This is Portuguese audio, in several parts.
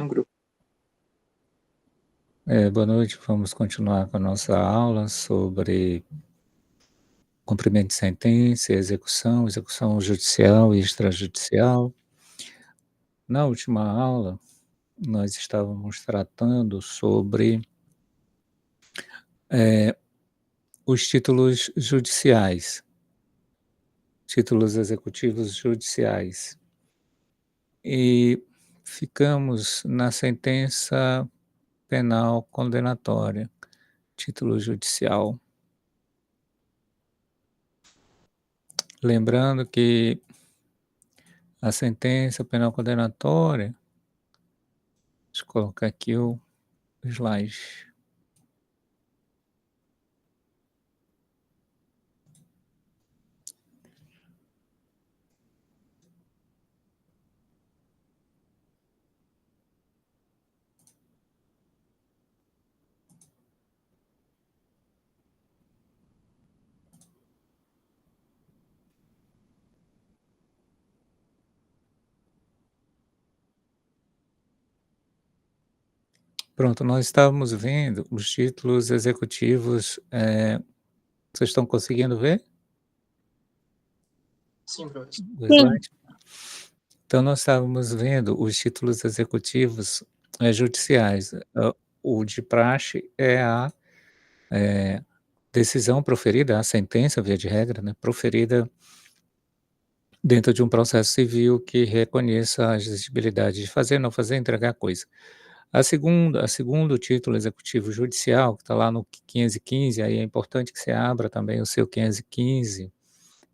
no grupo. Boa noite, vamos continuar com a nossa aula sobre cumprimento de sentença, execução judicial e extrajudicial. Na última aula, nós estávamos tratando sobre os títulos judiciais, títulos executivos judiciais, e ficamos na sentença penal condenatória, título judicial. Lembrando que a sentença penal condenatória, deixa eu colocar aqui o slide. Pronto, nós estávamos vendo os títulos executivos, vocês estão conseguindo ver Sim, professor. o slide? Então nós estávamos vendo os títulos executivos, judiciais. O de praxe é a, decisão proferida, a sentença, via de regra, né, proferida dentro de um processo civil que reconheça a exigibilidade de fazer, não fazer, entregar coisa. A segundo título executivo judicial, que está lá no 515, aí é importante que você abra também o seu 515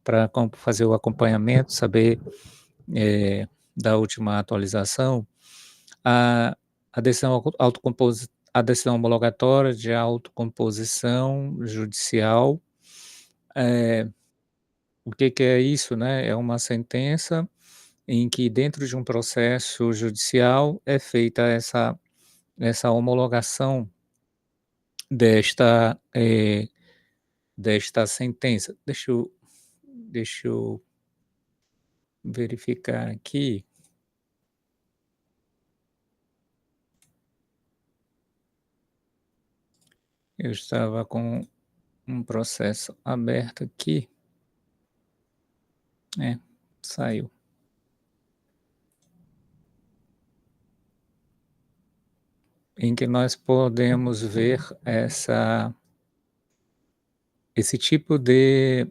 para fazer o acompanhamento, saber da última atualização. A, a decisão a decisão homologatória de autocomposição judicial, o que é isso, né? É uma sentença em que dentro de um processo judicial é feita essa homologação desta, desta sentença. Deixa eu verificar aqui. Eu estava com um processo aberto aqui. Saiu. Em que nós podemos ver esse tipo de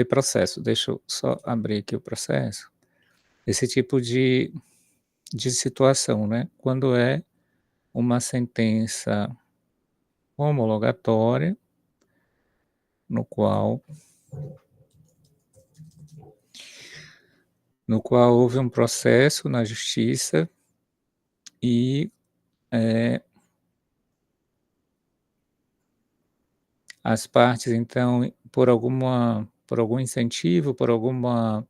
processo. Deixa eu só abrir aqui o processo. Esse tipo de situação, né? Quando é uma sentença homologatória, no qual houve um processo na justiça e as partes, então, por algum incentivo, por alguma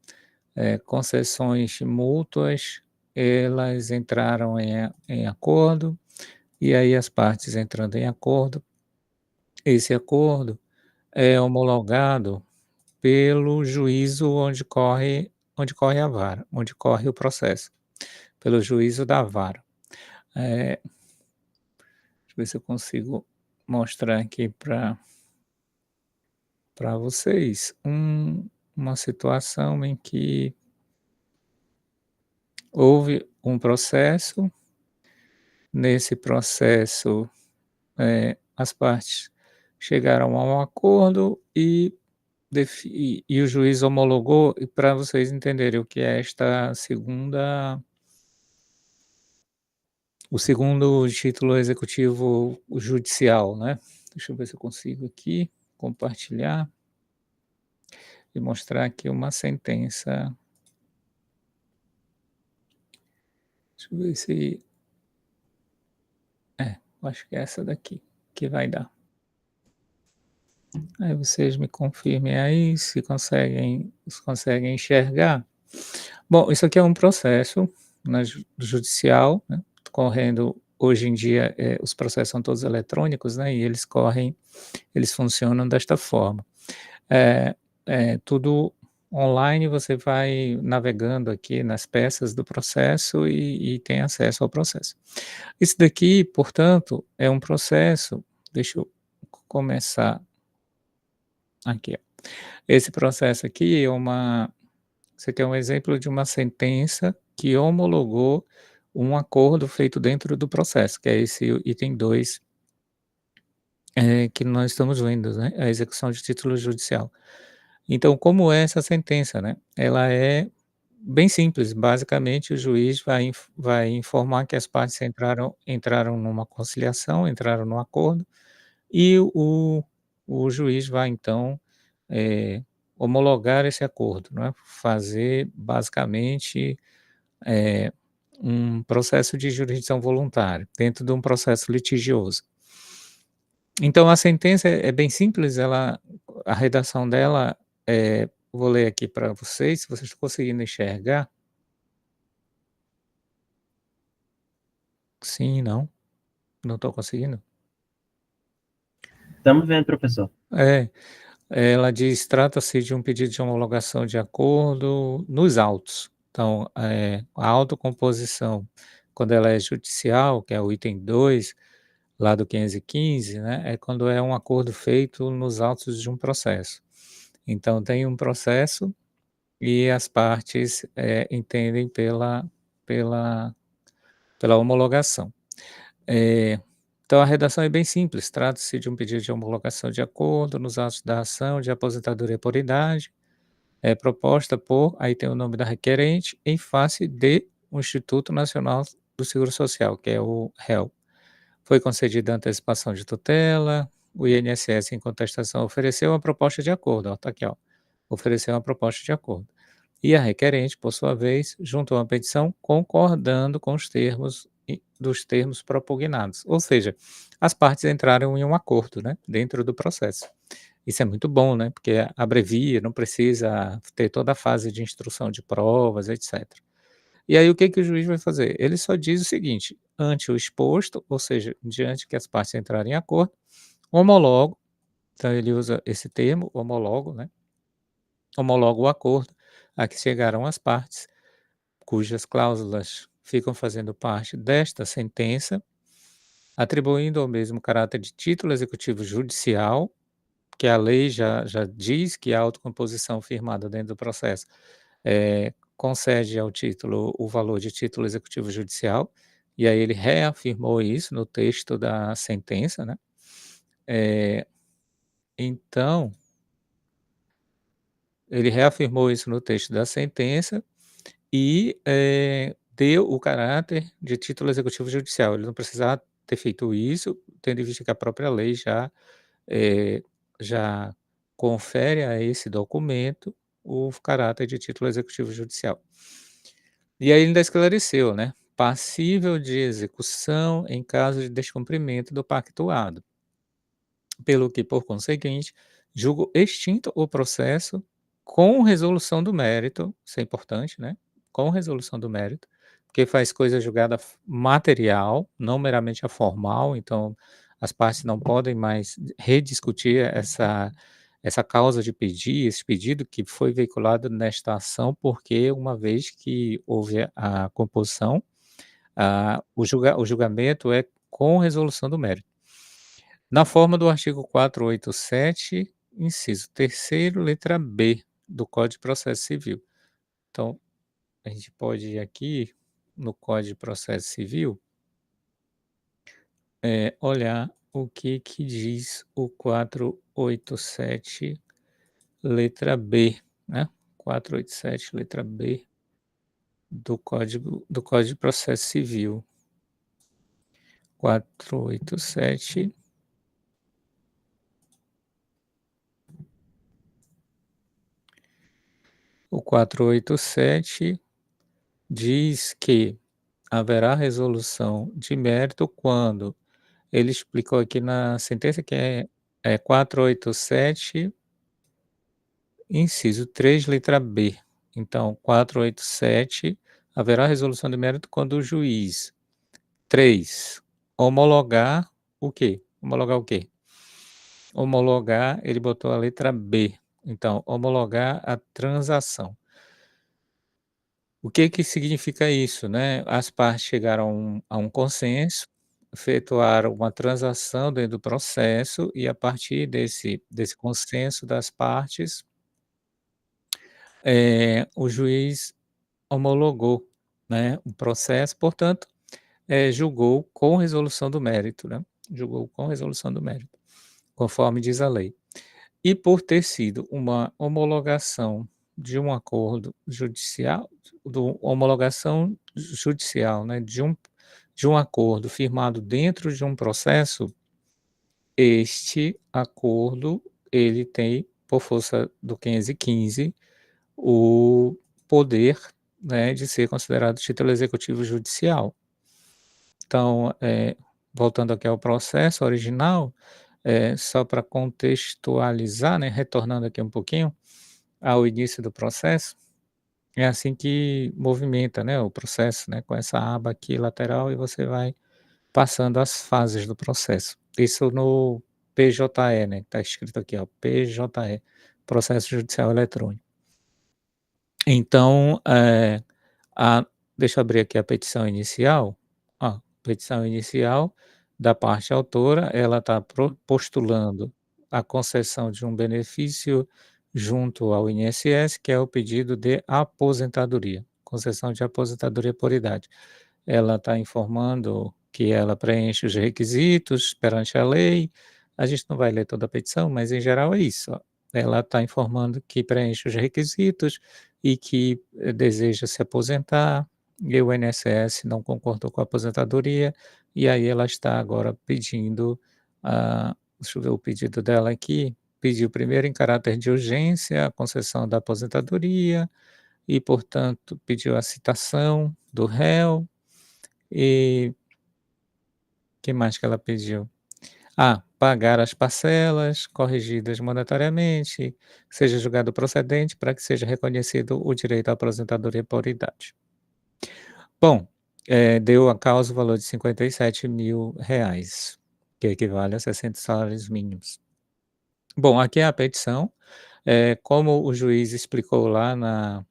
concessões mútuas, elas entraram em acordo, e aí as partes entrando em acordo, esse acordo é homologado pelo juízo onde corre a vara, onde corre o processo, pelo juízo da vara. Deixa eu ver se eu consigo mostrar aqui para vocês uma situação em que houve um processo, nesse processo, as partes chegaram a um acordo e o juiz homologou, e para vocês entenderem o que é o segundo título executivo judicial, né. Deixa eu ver se eu consigo aqui compartilhar e mostrar aqui uma sentença. Deixa eu ver se acho que é essa daqui que vai dar. Aí vocês me confirmem aí se conseguem enxergar. Bom, isso aqui é um processo judicial, né, correndo hoje em dia, os processos são todos eletrônicos, né, e eles funcionam desta forma. Tudo online você vai navegando aqui nas peças do processo e tem acesso ao processo. Isso daqui, portanto, é um processo, deixa eu começar aqui, ó. Esse processo aqui é uma você quer um exemplo de uma sentença que homologou um acordo feito dentro do processo, que é esse item 2 que nós estamos vendo, né, a execução de título judicial. Então, como é essa sentença, né? Ela é bem simples, basicamente o juiz vai informar que as partes entraram numa conciliação, entraram num acordo, e o juiz vai então, eh, homologar esse acordo, né, fazer basicamente, eh, um processo de jurisdição voluntária, dentro de um processo litigioso. Então a sentença é bem simples, a redação dela, vou ler aqui para vocês, se vocês estão conseguindo enxergar. Sim, não? Não estou conseguindo? Estamos vendo, professor. É, ela diz: "Trata-se de um pedido de homologação de acordo nos autos". Então, a autocomposição, quando ela é judicial, que é o item 2 lá do 515, né, é quando é um acordo feito nos autos de um processo. Então tem um processo e as partes, entendem pela pela homologação. Eh, então a redação é bem simples, trata-se de um pedido de homologação de acordo nos autos da ação de aposentadoria por idade, é proposta por, aí tem o nome da requerente, em face de o Instituto Nacional do Seguro Social, que é o REL. Foi concedida antecipação de tutela, o INSS em contestação ofereceu uma proposta de acordo, ó, tá aqui ó, ofereceu uma proposta de acordo. E a requerente, por sua vez, juntou uma petição concordando com os termos dos termos propugnados. Ou seja, as partes entraram em um acordo, né, dentro do processo. Isso é muito bom, né, porque abrevia, não precisa ter toda a fase de instrução de provas, etc. E aí o que que o juiz vai fazer? Ele só diz o seguinte: ante o exposto, ou seja, diante que as partes entrarem em acordo, homologo, então ele usa esse termo, homologo, né, homologo o acordo a que chegaram as partes, cujas cláusulas ficam fazendo parte desta sentença, atribuindo ao mesmo caráter de título executivo judicial, que a lei já diz que a autocomposição firmada dentro do processo, concede ao título o valor de título executivo judicial, e aí ele reafirmou isso no texto da sentença, né. Eh, então, ele reafirmou isso no texto da sentença e, deu o caráter de título executivo judicial. Ele não precisava ter feito isso, tendo em vista que a própria lei eh, já confere a esse documento o caráter de título executivo judicial. E aí ele ainda esclareceu, né, passível de execução em caso de descumprimento do pactuado, pelo que, por conseguinte, julgo extinto o processo com resolução do mérito, isso é importante, né, com resolução do mérito, porque faz coisa julgada material, não meramente a formal, então as partes não podem mais rediscutir essa causa de pedir, esse pedido que foi veiculado nesta ação, porque uma vez que houve a composição, o julgamento é com resolução do mérito. Na forma do artigo 487, inciso terceiro, letra B, do Código de Processo Civil. Então, a gente pode ir aqui no Código de Processo Civil, olhar o que que diz o 487, letra B, né, 487, letra B do Código de Processo Civil. 487, o 487 diz que haverá resolução de mérito quando ele explicou aqui na sentença que é 487, inciso 3, letra B. Então, 487, haverá resolução de mérito quando o juiz 3 homologar o quê? Homologar o quê? Homologar, ele botou a letra B, Então, homologar a transação. O que que significa isso, né? As partes chegaram a um consenso, efetuaram uma transação dentro do processo e a partir desse consenso das partes, o juiz homologou, né, o processo, portanto, julgou com resolução do mérito, né, julgou com resolução do mérito, conforme diz a lei. E por ter sido uma homologação de um acordo judicial, homologação judicial, né, de um acordo firmado dentro de um processo, este acordo, ele tem, por força do 515, o poder, né, de ser considerado título executivo judicial. Então, voltando aqui ao processo original, só para contextualizar, né, retornando aqui um pouquinho ao início do processo, é assim que movimenta, né, o processo, né, com essa aba aqui lateral e você vai passando as fases do processo. Isso no PJE, né, está escrito aqui, ó, PJE, Processo Judicial Eletrônico. Então, a deixa eu abrir aqui a petição inicial. Ó, petição inicial da parte autora, ela está postulando a concessão de um benefício junto ao INSS, que é o pedido de aposentadoria, concessão de aposentadoria por idade. Ela está informando que ela preenche os requisitos perante a lei. A gente não vai ler toda a petição, mas em geral é isso, ó. Ela está informando que preenche os requisitos e que deseja se aposentar, e o INSS não concordou com a aposentadoria, e aí ela está agora pedindo, deixa eu ver o pedido dela aqui, pediu primeiro em caráter de urgência a concessão da aposentadoria e, portanto, pediu a citação do réu, e que mais que ela pediu? Pagar as parcelas corrigidas monetariamente, seja julgado procedente para que seja reconhecido o direito à aposentadoria por idade. Bom, deu a causa o valor de R$ 57.000, que equivale a 60 salários mínimos. Bom, aqui é a petição, como o juiz explicou lá na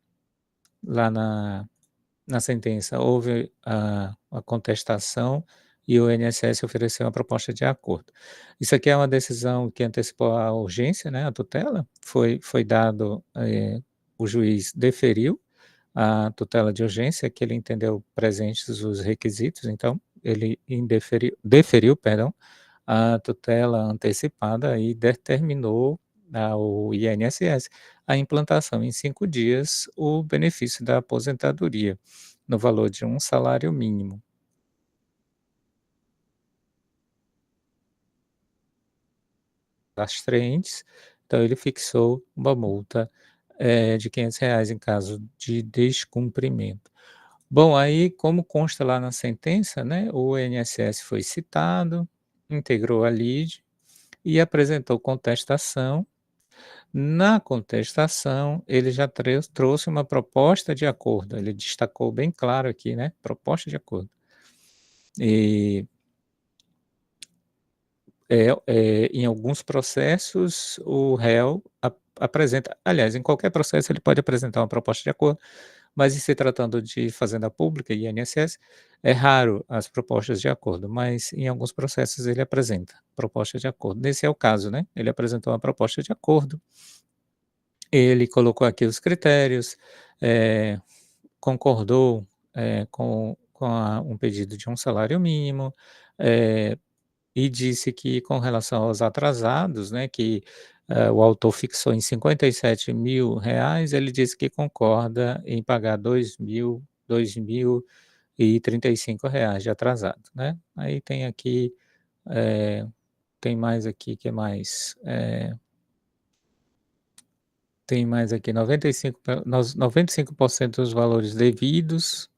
sentença, houve a contestação e o INSS ofereceu uma proposta de acordo. Isso aqui é uma decisão que antecipou a urgência, né, a tutela, foi dado, o juiz deferiu a tutela de urgência, que ele entendeu presentes os requisitos, então ele deferiu, perdão, a tutela antecipada e determinou ao INSS a implantação em 5 dias o benefício da aposentadoria, no valor de um salário mínimo. Astraentes, então ele fixou uma multa, de R$ 500 em caso de descumprimento. Bom, aí como consta lá na sentença, né, o INSS foi citado, integrou a lide e apresentou contestação. Na contestação, ele já trouxe uma proposta de acordo, ele destacou bem claro aqui, né, proposta de acordo. E, em alguns processos, o réu apresenta, aliás, em qualquer processo ele pode apresentar uma proposta de acordo, mas em se tratando de fazenda pública e INSS, é raro as propostas de acordo, mas em alguns processos ele apresenta proposta de acordo. Nesse é o caso, né, ele apresentou uma proposta de acordo, ele colocou aqui os critérios, eh, concordou, com um pedido de um salário mínimo, e disse que com relação aos atrasados, né, que, o autor fixou em R$ 57.000, ele disse que concorda em pagar R$ 2.035 de atrasado, né. Aí tem aqui, eh, tem mais aqui, que mais? Tem mais aqui 95% dos valores devidos,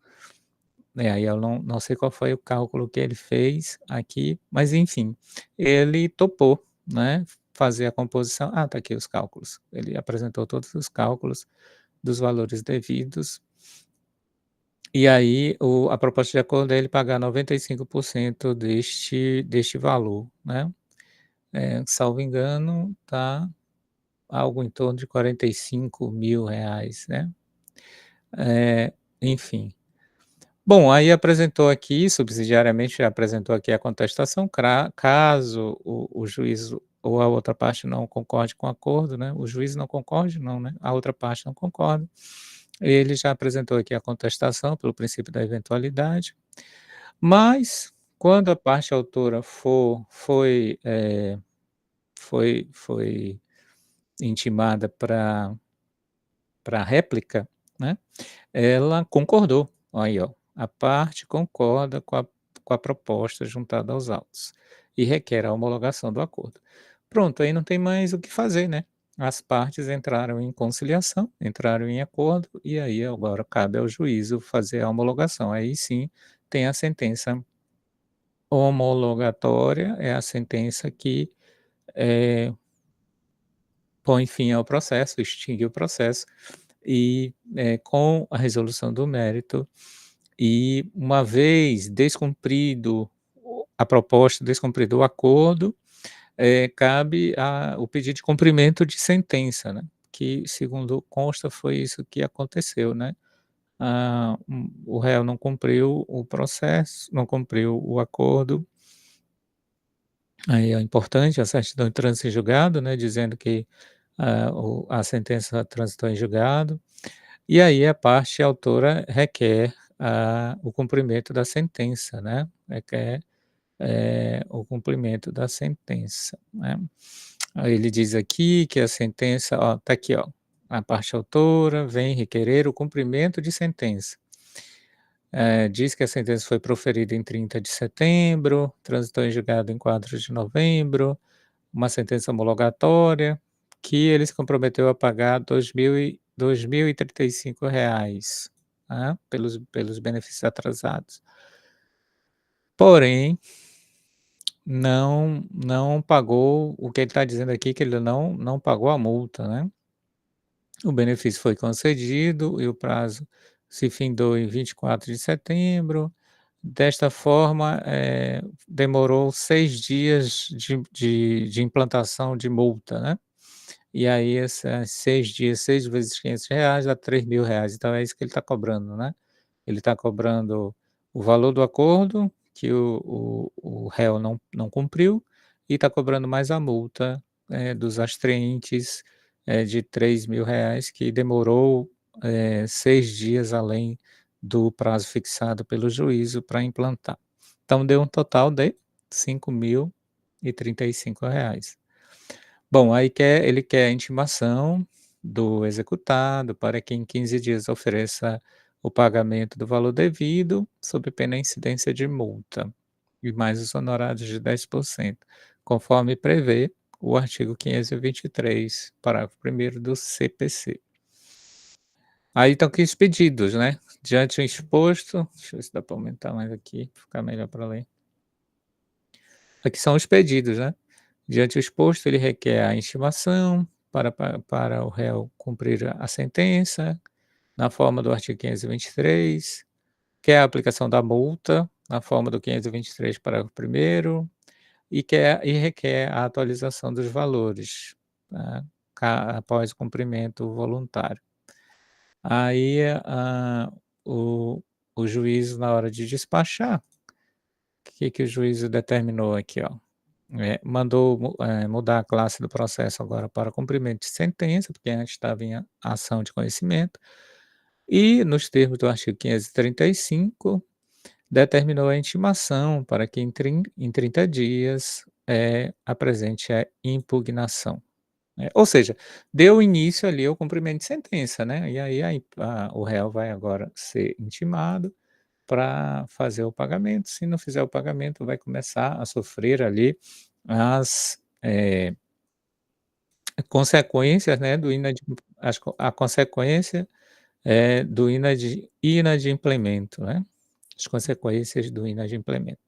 né, aí eu não sei qual foi o cálculo que ele fez aqui, mas enfim, ele topou, né, fazer a composição, tá aqui os cálculos, ele apresentou todos os cálculos dos valores devidos, e aí a proposta de acordo é ele pagar 95% deste valor, né, salvo engano, tá algo em torno de R$ 45.000, né. Eh, enfim. Bom, aí apresentou aqui, subsidiariamente apresentou aqui a contestação, caso o juízo ou a outra parte não concorde com o acordo, né, o juiz não concorde não, né, a outra parte não concorda, ele já apresentou aqui a contestação pelo princípio da eventualidade, mas quando a parte autora foi intimada para réplica, né, ela concordou. Aí, ó, a parte concorda com a proposta juntada aos autos e requer a homologação do acordo. Pronto, aí não tem mais o que fazer, né. As partes entraram em conciliação, entraram em acordo, e aí agora cabe ao juízo fazer a homologação. Aí sim, tem a sentença homologatória, é a sentença que, eh, põe fim ao processo, extingue o processo e, com a resolução do mérito. E uma vez descumprido a proposta, descumprido o acordo, cabe o pedido de cumprimento de sentença, né, que segundo consta foi isso que aconteceu, né. O réu não cumpriu o processo, não cumpriu o acordo, aí é importante a certidão de trânsito em julgado, né, dizendo que, a sentença transitou em julgado, e aí a parte autora requer o cumprimento da sentença, né, requer, o cumprimento da sentença, né. Aí ele diz aqui que a sentença ó, tá aqui ó, a parte autora vem requerer o cumprimento de sentença. Diz que a sentença foi proferida em 30 de setembro, transitou em julgado em 4 de novembro, uma sentença homologatória, que ele se comprometeu a pagar R$ 2.035, né, pelos benefícios atrasados. Porém, não pagou o que ele está dizendo aqui, que ele não pagou a multa, né. O benefício foi concedido e o prazo se findou em 24 de setembro. Desta forma, demorou 6 dias de implantação de multa, né. E aí esses 6 dias, 6 vezes R$ 500 dá R$ 3.000, então é isso que ele está cobrando, né. Ele está cobrando o valor do acordo, que o réu não cumpriu, e está cobrando mais a multa, dos astrientes, de R$ 3.000, que demorou, 6 dias além do prazo fixado pelo juízo para implantar. Então deu um total de R$ 5.035. Bom, aí ele quer a intimação do executado para que em 15 dias ofereça o pagamento do valor devido, sob pena de incidência de multa, e mais os honorários de 10%, conforme prevê o artigo 523, parágrafo primeiro do CPC. Aí estão aqui os pedidos, né, diante do exposto, deixa eu ver se dá para aumentar mais aqui, ficar melhor para ler. Aqui são os pedidos, né. Diante do exposto, ele requer a intimação para o réu cumprir a sentença, na forma do artigo 523, quer a aplicação da multa, na forma do 523, parágrafo primeiro, e requer a atualização dos valores, tá, após o cumprimento voluntário. Aí, o o juiz, na hora de despachar, o que que o juízo determinou aqui, ó? Mandou mudar a classe do processo agora para cumprimento de sentença, porque antes estava em ação de conhecimento, e nos termos do artigo 535, determinou a intimação para que em 30 dias, apresente a impugnação, né. Ou seja, deu início ali ao cumprimento de sentença, né, e aí o réu vai agora ser intimado para fazer o pagamento, se não fizer o pagamento vai começar a sofrer ali as, consequências, né, do inadi as co a consequência, do inadimplemento, né, as consequências do inadimplemento.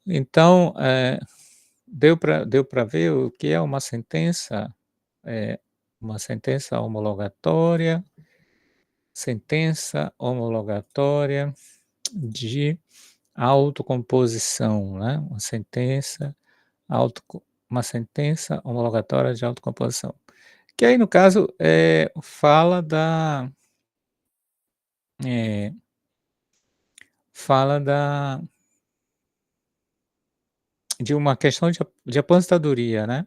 Então, deu para ver o que é eh, uma sentença homologatória de autocomposição, né, auto uma sentença homologatória de autocomposição, Que aí no caso, fala da, eh, fala da de uma questão de aposentadoria, né.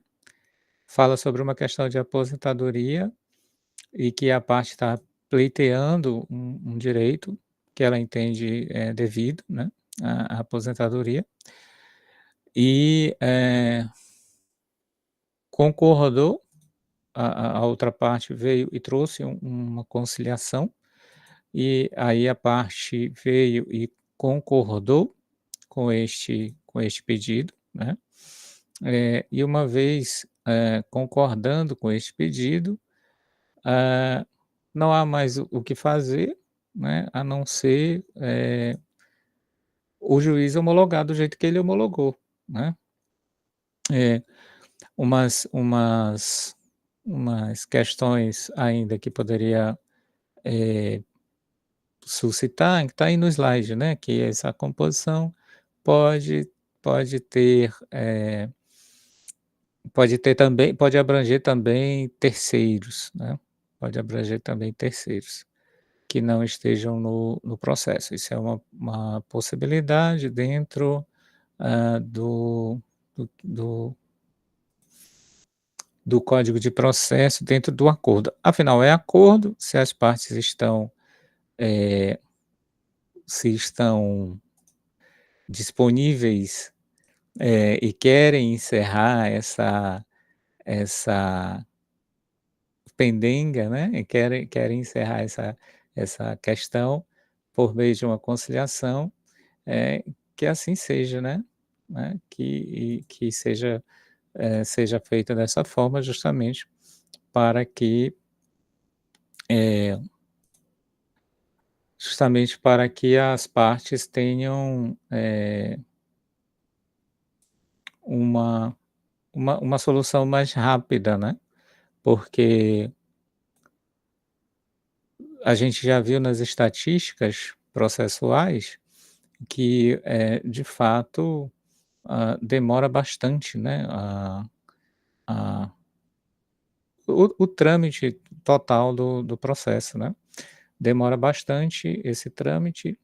Fala sobre uma questão de aposentadoria e que a parte está pleiteando um direito que ela entende, devido, né, à aposentadoria, e, concordou, a outra parte veio e trouxe uma conciliação, e aí a parte veio e concordou com este pedido, né, e uma vez, concordando com este pedido, ah, não há mais o que fazer, né, a não ser, o juiz homologar do jeito que ele homologou, né. É, umas questões ainda que poderia, eh, suscitar, que está aí no slide, né, que essa composição pode pode ter, pode abranger também terceiros, né, pode abranger também terceiros. Que não estejam no processo. Isso é uma possibilidade dentro, do do Código de Processo, dentro do acordo. Afinal, é acordo, se as partes estão, eh, se estão disponíveis, e querem encerrar essa pendenga, né, e querem encerrar essa questão por meio de uma conciliação. Que assim seja, né, que seja feita dessa forma justamente para que, eh, as partes tenham, uma uma solução mais rápida, né, porque a gente já viu nas estatísticas processuais que, de fato, demora bastante, né, a o trâmite total do processo, né. Demora bastante esse trâmite,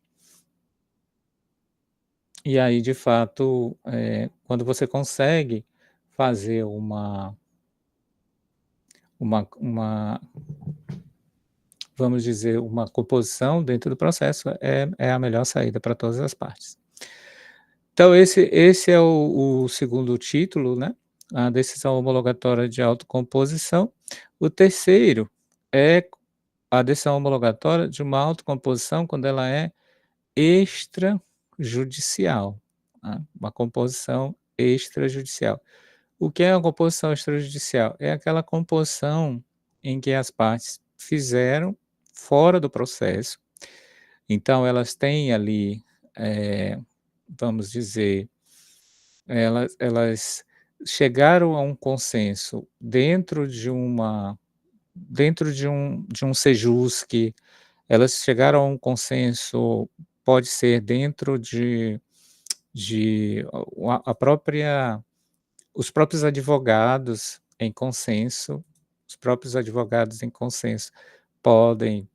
e aí de fato, quando você consegue fazer uma vamos dizer, uma composição dentro do processo, é a melhor saída para todas as partes. Então esse é o segundo título, né, a decisão homologatória de autocomposição. O terceiro é a decisão homologatória de uma autocomposição quando ela é extrajudicial, tá, uma composição extrajudicial. O que é uma composição extrajudicial? É aquela composição em que as partes fizeram fora do processo, então elas têm ali, vamos dizer, elas chegaram a um consenso dentro de um sejusc, elas chegaram a um consenso, pode ser dentro de a própria os próprios advogados em consenso, os próprios advogados em consenso podem,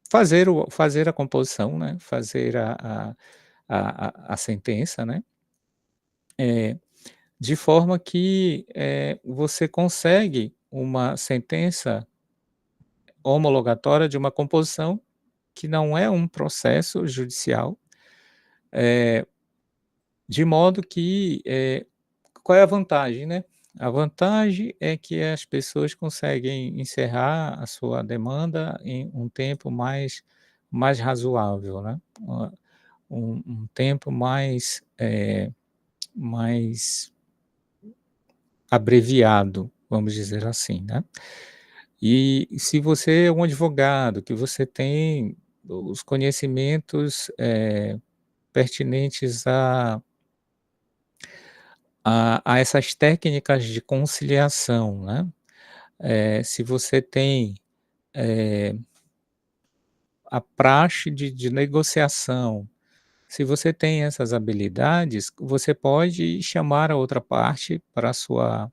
fazer a composição, né, fazer a sentença, né, de forma que, você consegue uma sentença homologatória de uma composição que não é um processo judicial, de modo que, qual é a vantagem, né? A vantagem é que as pessoas conseguem encerrar a sua demanda em um tempo mais razoável, né? Um tempo mais abreviado, vamos dizer assim, né? E se você é um advogado, que você tem os conhecimentos, pertinentes a essas técnicas de conciliação, né, se você tem, eh, a praxe de negociação, se você tem essas habilidades, você pode chamar a outra parte para a sua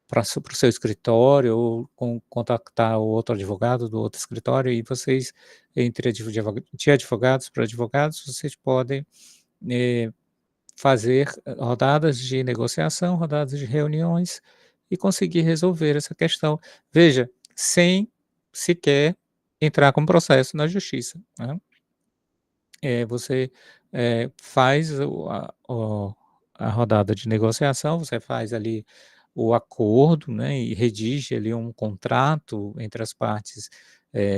para o seu escritório ou contactar o outro advogado do outro escritório e vocês, entre de advogados para advogados, vocês podem, eh, fazer rodadas de negociação, rodadas de reuniões e conseguir resolver essa questão. Veja, sem sequer entrar com processo na justiça, né. Você, faz a rodada de negociação, você faz ali o acordo, né, e redige ali um contrato entre as partes,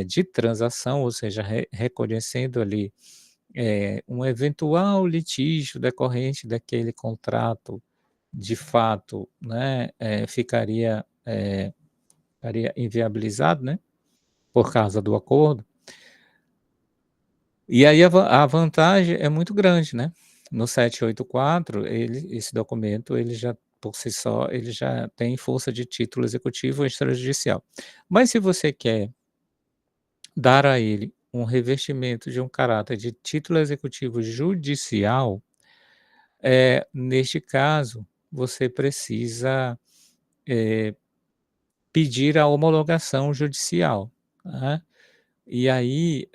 de transação, ou seja, reconhecendo ali, um eventual litígio decorrente daquele contrato, de fato, né, ficaria inviabilizado, né, por causa do acordo. E aí a vantagem é muito grande, né. No 784 esse documento ele já por si só, ele já tem força de título executivo extrajudicial. Mas se você quer dar a ele um revestimento de um caráter de título executivo judicial, neste caso, você precisa, eh, pedir a homologação judicial, né. E aí,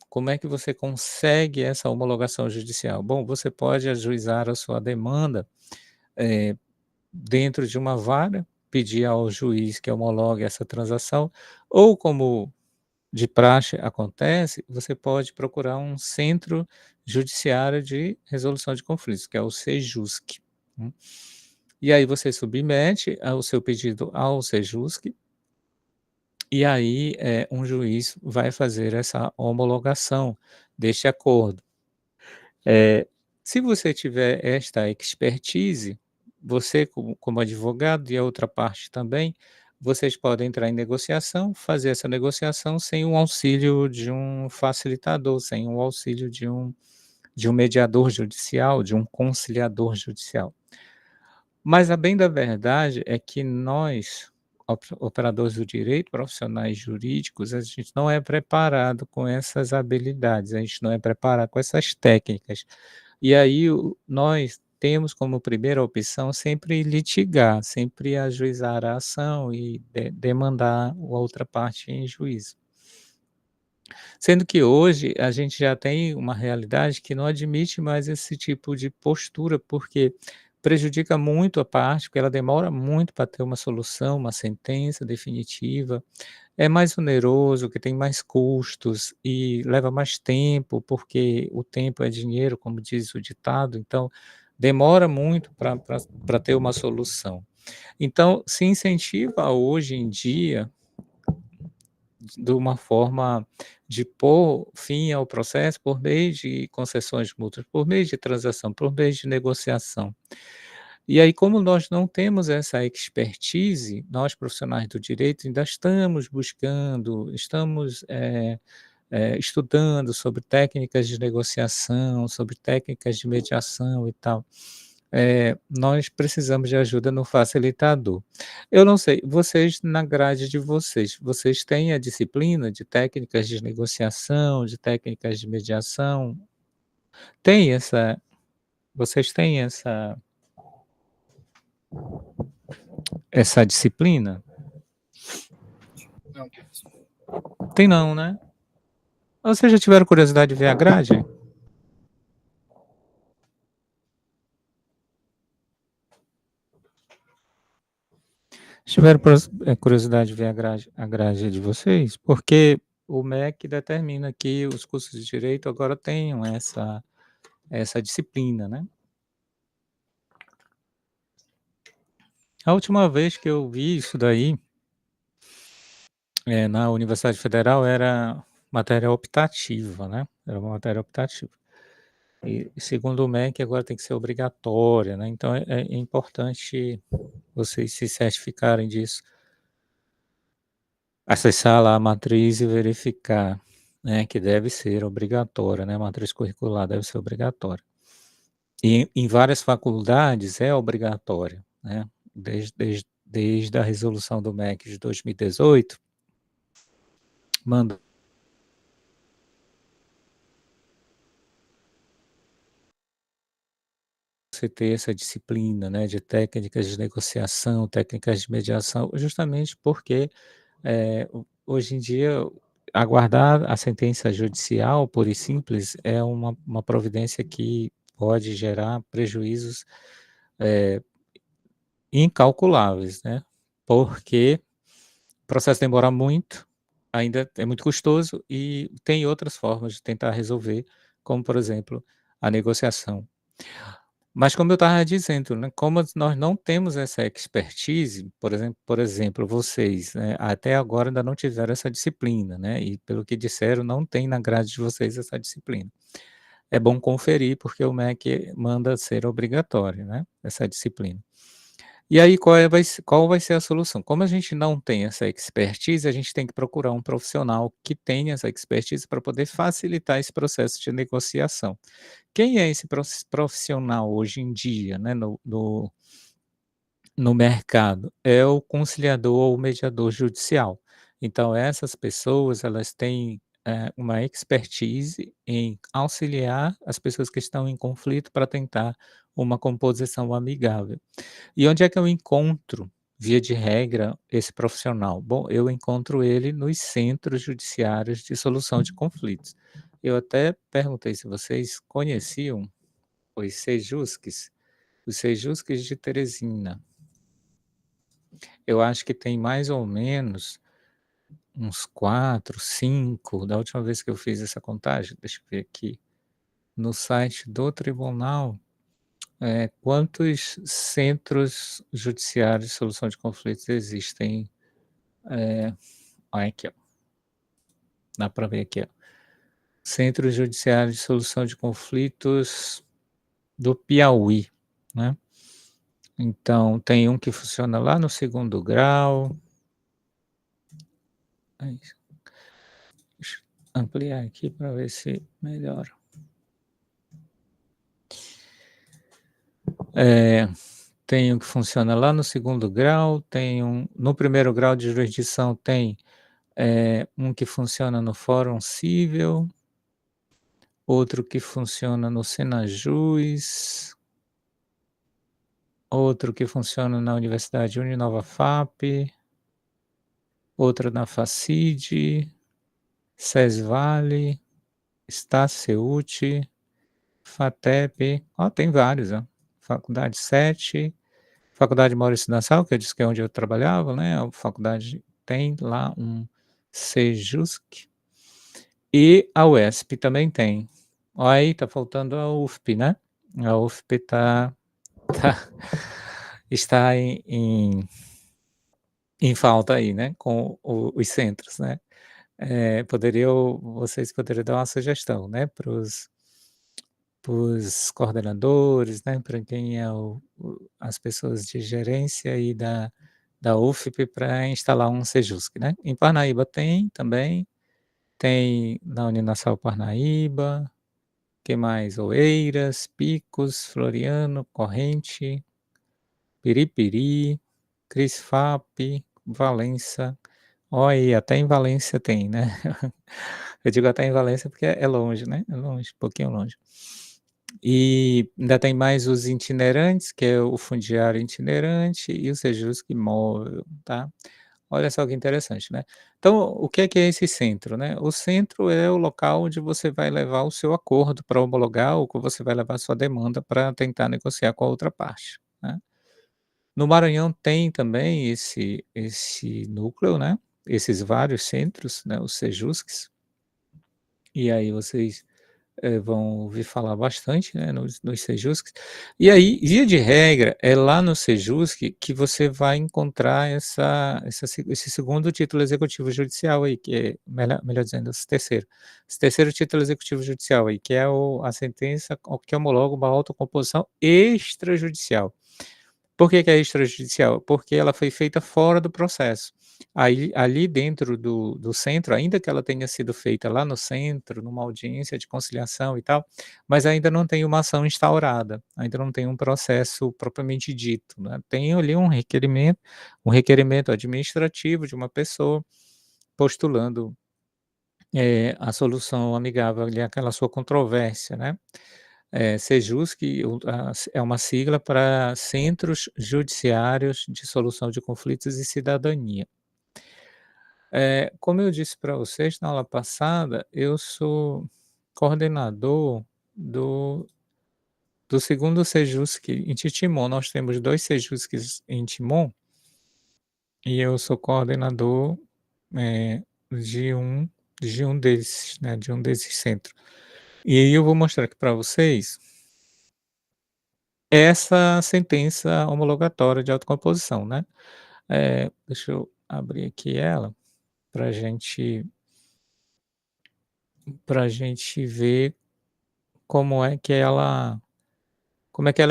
como é que você consegue essa homologação judicial? Bom, você pode ajuizar a sua demanda, eh, dentro de uma vara, pedir ao juiz que homologue essa transação, ou como de praxe acontece, você pode procurar um centro judiciário de resolução de conflitos, que é o Sejusc, né. E aí você submete o seu pedido ao Sejusc, e aí, um juiz vai fazer essa homologação deste acordo. Eh, Se você tiver esta expertise, você como advogado e a outra parte também, vocês podem entrar em negociação, fazer essa negociação sem o auxílio de um facilitador, sem o auxílio de um mediador judicial, de um conciliador judicial. Mas a bem da verdade é que nós, operadores do direito, profissionais jurídicos, a gente não é preparado com essas habilidades, a gente não é preparado com essas técnicas. E aí nós temos como primeira opção sempre litigar, sempre ajuizar a ação e demandar a outra parte em juízo. Sendo que hoje a gente já tem uma realidade que não admite mais esse tipo de postura, porque prejudica muito a parte, porque ela demora muito para ter uma solução, uma sentença definitiva, é mais oneroso, que tem mais custos e leva mais tempo, porque o tempo é dinheiro, como diz o ditado, então demora muito para ter uma solução. Então se incentiva hoje em dia de uma forma de pôr fim ao processo por meio de concessões mútuas, por meio de transação, por meio de negociação. E aí, como nós não temos essa expertise, nós profissionais do direito ainda estamos buscando, estamos, estudando sobre técnicas de negociação, sobre técnicas de mediação e tal. Nós precisamos de ajuda no facilitador. Eu não sei, vocês na grade de vocês, vocês têm a disciplina de técnicas de negociação, de técnicas de mediação? Tem essa Vocês têm essa disciplina? Não, professor. Tem não, né? Vocês já tiveram curiosidade de ver a grade? Tiveram curiosidade de ver a grade de vocês? Porque o MEC determina que os cursos de direito agora tenham essa disciplina, né. A última vez que eu vi isso daí, na Universidade Federal era matéria optativa, né, era uma matéria optativa. E segundo o MEC agora tem que ser obrigatória, né, então é importante vocês se certificarem disso. Acessar lá a matriz e verificar, né, que deve ser obrigatória, né, a matriz curricular deve ser obrigatória. E em várias faculdades é obrigatória, né, desde a resolução do MEC de 2018, mandou você ter essa disciplina, né, de técnicas de negociação, técnicas de mediação, justamente porque, hoje em dia, aguardar a sentença judicial, pura e simples, é uma providência que pode gerar prejuízos, eh, incalculáveis, né, porque o processo demora muito, ainda é muito custoso e tem outras formas de tentar resolver, como, por exemplo, a negociação. Mas como eu estava dizendo, né, como nós não temos essa expertise, por exemplo, vocês, né, até agora ainda não tiveram essa disciplina, né, e pelo que disseram não tem na grade de vocês essa disciplina. É bom conferir, porque o MEC manda ser obrigatório, né, essa disciplina. E aí qual vai ser a solução? Como a gente não tem essa expertise, a gente tem que procurar um profissional que tenha essa expertise para poder facilitar esse processo de negociação. Quem é esse profissional hoje em dia, né, no mercado? É o conciliador ou o mediador judicial. Então essas pessoas, elas têm, uma expertise em auxiliar as pessoas que estão em conflito para tentar uma composição amigável. E onde é que eu encontro, via de regra, esse profissional? Bom, eu encontro ele nos centros judiciários de solução de conflitos. Eu até perguntei se vocês conheciam os Sejusques, os Sejusques de Teresina. Eu acho que tem mais ou menos uns 4, 5, da última vez que eu fiz essa contagem, deixa eu ver aqui, no site do tribunal, quantos centros judiciários de solução de conflitos existem. Olha aqui, ó, dá para ver aqui, ó. Centro Judiciário de Solução de Conflitos do Piauí, né. Então tem um que funciona lá no segundo grau. É isso. Deixa eu ampliar aqui para ver se melhora. É, tem um que funciona lá no segundo grau, tem um no primeiro grau de jurisdição tem, um que funciona no Fórum Cível, outro que funciona no Senajus, outro que funciona na Universidade Uninova FAP, outro na Facide, Sesvale, Staceuti, FATEP, ó, tem vários, ó. Faculdade 7, Faculdade Maurício Nassau, que eu disse que é onde eu trabalhava, né, a faculdade tem lá um Sejusc, e a UESP também tem. Ó, aí tá faltando a UFP, né, a UFP tá está em falta aí, né, com os centros, né. Vocês poderiam dar uma sugestão, né, para os coordenadores, né, para quem é as pessoas de gerência e da UFP para instalar um Sejusc, né. Em Parnaíba tem também, tem na Uninasal Parnaíba, que mais? Oeiras, Picos, Floriano, Corrente, Piripiri, Crisfap, Valença. Olha aí, até em Valência tem, né. Eu digo até em Valência porque é longe, né, é longe, um pouquinho longe. E ainda tem mais os itinerantes, que é o fundiário itinerante e o Sejusc móvel, tá. Olha só que interessante, né. Então, o que é esse centro, né? O centro é o local onde você vai levar o seu acordo para homologar ou que você vai levar a sua demanda para tentar negociar com a outra parte, né. No Maranhão tem também esse núcleo, né, esses vários centros, né, os Sejuscs, e aí vocês, vão ouvir falar bastante, né, nos Sejuscs. E aí, via de regra, é lá no Sejusc que você vai encontrar esse segundo título executivo judicial aí, que é melhor dizendo, esse terceiro título executivo judicial aí, que é a sentença que homologa uma autocomposição extrajudicial. Por que que é extrajudicial? Porque ela foi feita fora do processo. Aí, ali dentro do centro, ainda que ela tenha sido feita lá no centro, numa audiência de conciliação e tal, mas ainda não tem uma ação instaurada, ainda não tem um processo propriamente dito, né. Tem ali um requerimento administrativo de uma pessoa postulando, a solução amigável ali àquela sua controvérsia, né. Sejusc, é uma sigla para Centros Judiciários de Solução de Conflitos e Cidadania. Como eu disse para vocês na aula passada, eu sou coordenador do do segundo Sejusc em Titimon. Nós temos 2 Sejuscs em Timon, e eu sou coordenador, eh, de um desses, né, de um desses centros. E aí eu vou mostrar aqui para vocês essa sentença homologatória de autocomposição, né. Deixa eu abrir aqui ela para gente gente ver como é que ela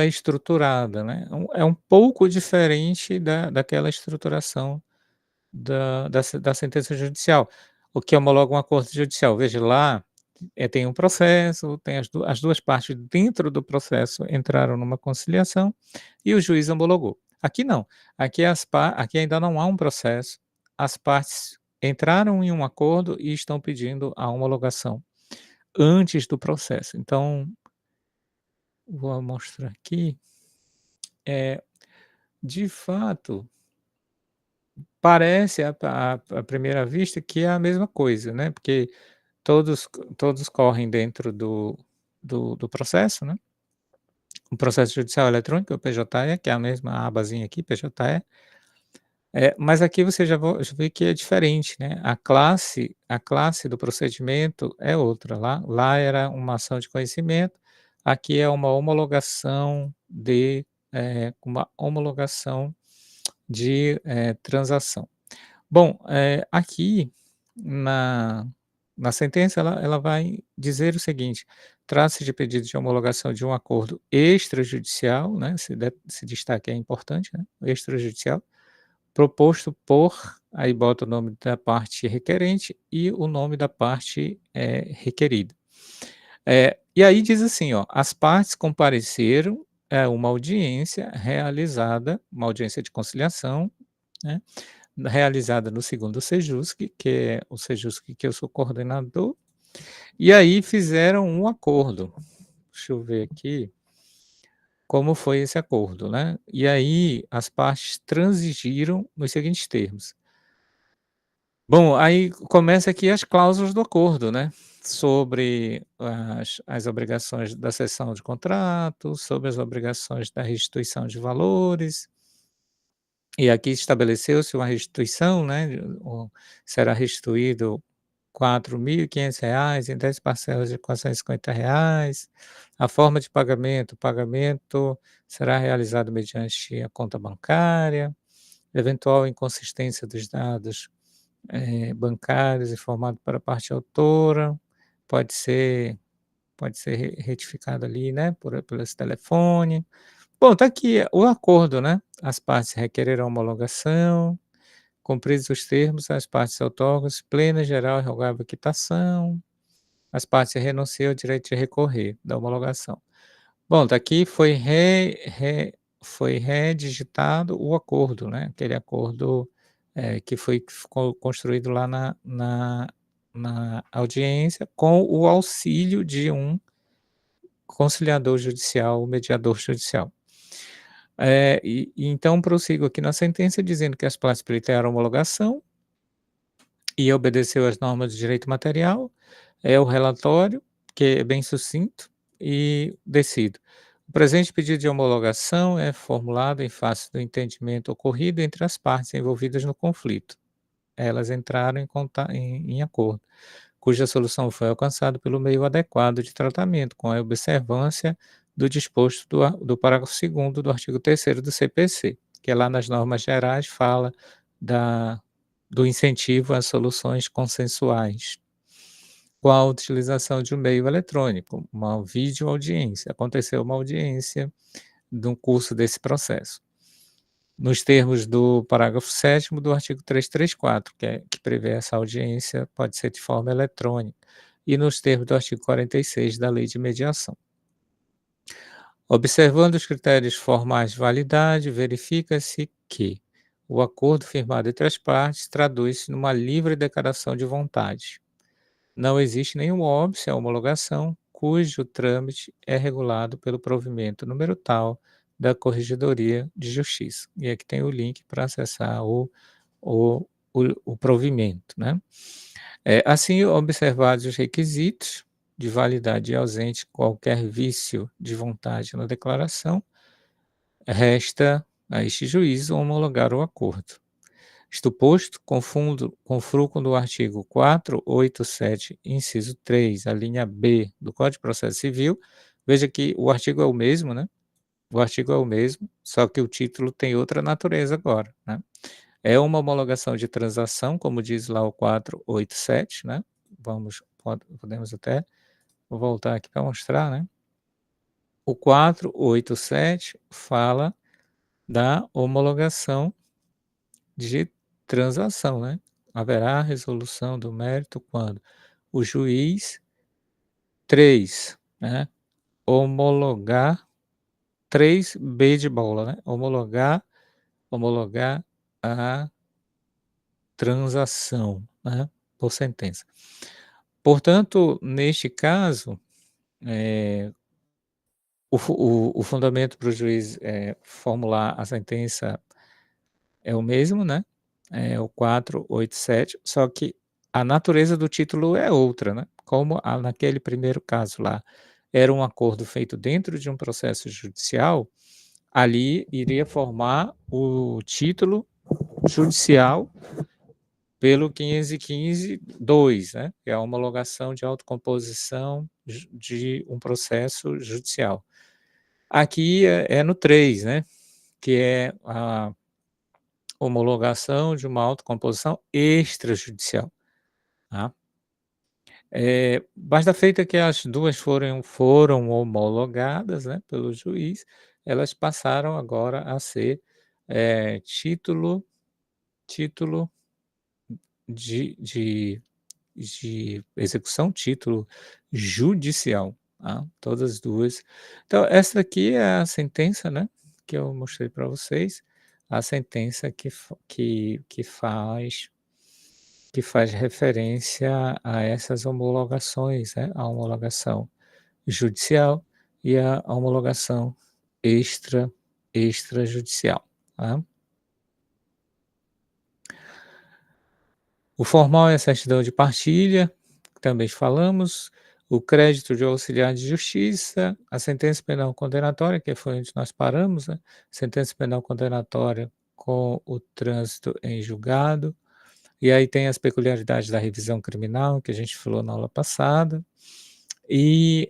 é estruturada, né. É um pouco diferente daquela estruturação da sentença judicial, o que homologa um acordo judicial. Veja lá, tem um processo, tem as 2 partes dentro do processo entraram numa conciliação e o juiz homologou. Aqui não, aqui ainda não há um processo, as partes entraram em um acordo e estão pedindo a homologação antes do processo. Então, vou mostrar aqui, eh, de fato, parece à primeira vista que é a mesma coisa, né, porque todos correm dentro do processo, né, o processo judicial eletrônico, o PJE, que é a mesma abazinha aqui, PJE, mas aqui você já vê que é diferente, né, a classe do procedimento é outra, lá era uma ação de conhecimento, aqui é uma homologação de, transação. Bom, aqui na na sentença ela vai dizer o seguinte: trata-se de pedido de homologação de um acordo extrajudicial, né, esse destaque é importante, né, extrajudicial, proposto por, aí bota o nome da parte requerente e o nome da parte, requerida. E aí diz assim, ó: as partes compareceram a uma audiência de conciliação, né, realizada no segundo Sejusc, que é o Sejusc que eu sou coordenador, e aí fizeram um acordo. Deixa eu ver aqui como foi esse acordo, né. E aí as partes transigiram nos seguintes termos. Bom, aí começa aqui as cláusulas do acordo, né, sobre as obrigações da cessão de contrato, sobre as obrigações da restituição de valores, e aqui estabeleceu-se uma restituição, né, será restituído R$ 4.500 em 10 parcelas de R$ 450. A forma de pagamento, o pagamento será realizado mediante a conta bancária, eventual inconsistência dos dados, bancários informado para a parte autora, pode ser retificado ali, né, por esse telefone. Bom, tá aqui o acordo, né, as partes requererão homologação, cumpridos os termos, as partes outorgam-se plena, geral e rogável quitação, as partes renunciam ao direito de recorrer da homologação. Bom, tá aqui foi redigitado o acordo, né, aquele acordo, que ficou construído lá na audiência, com o auxílio de um conciliador judicial, mediador judicial. E então prossigo aqui na sentença dizendo que as partes pleitearam homologação e obedeceu às normas de direito material, é o relatório, que é bem sucinto, e decido. O presente pedido de homologação é formulado em face do entendimento ocorrido entre as partes envolvidas no conflito. Elas entraram em acordo, cuja solução foi alcançada pelo meio adequado de tratamento, com a observância do disposto do parágrafo 2º do artigo 3º do CPC, que é lá nas normas gerais fala da do incentivo às soluções consensuais, com a utilização de um meio eletrônico, uma videoaudiência. Aconteceu uma audiência no curso desse processo, nos termos do parágrafo 7º do artigo 334, que prevê essa audiência, pode ser de forma eletrônica, e nos termos do artigo 46 da Lei de Mediação. Observando os critérios formais de validade, verifica-se que o acordo firmado entre as partes traduz-se numa livre declaração de vontade. Não existe nenhum óbice à homologação, cujo trâmite é regulado pelo provimento número tal da Corregedoria de Justiça. E aqui tem o link para acessar o o provimento, né. Assim, observados os requisitos de validade e ausente qualquer vício de vontade na declaração, resta a este juízo homologar o acordo. Isto posto, confruco do artigo 487, inciso 3, a linha B do Código de Processo Civil, veja que o artigo é o mesmo, né, o artigo é o mesmo, só que o título tem outra natureza agora, né. É uma homologação de transação, como diz lá o 487, né, podemos até voltar aqui para mostrar, né. O 487 fala da homologação de transação, né. Haverá resolução do mérito quando o juiz 3, né, homologar 3 B de bola, né, homologar a transação, né, por sentença. Portanto, neste caso, eh, o fundamento para o juiz, formular a sentença é o mesmo, né, é o 487, só que a natureza do título é outra, né, como naquele primeiro caso lá, era um acordo feito dentro de um processo judicial, ali iria formar o título judicial pelo 515-2, né, que é a homologação de autocomposição de um processo judicial. Aqui é no 3, né, que é a homologação de uma autocomposição extrajudicial, tá. Basta feita que as 2 foram homologadas, né, pelo juiz, elas passaram agora a ser, título de execução, título judicial, tá, todas as 2. Então essa aqui é a sentença, né, que eu mostrei para vocês, a sentença que faz referência a essas homologações, né, a homologação judicial e a homologação extrajudicial, tá. O formal é a certidão de partilha, que também falamos, o crédito de auxiliar de justiça, a sentença penal condenatória, que foi onde nós paramos, né, sentença penal condenatória com o trânsito em julgado, e aí tem as peculiaridades da revisão criminal, que a gente falou na aula passada, e,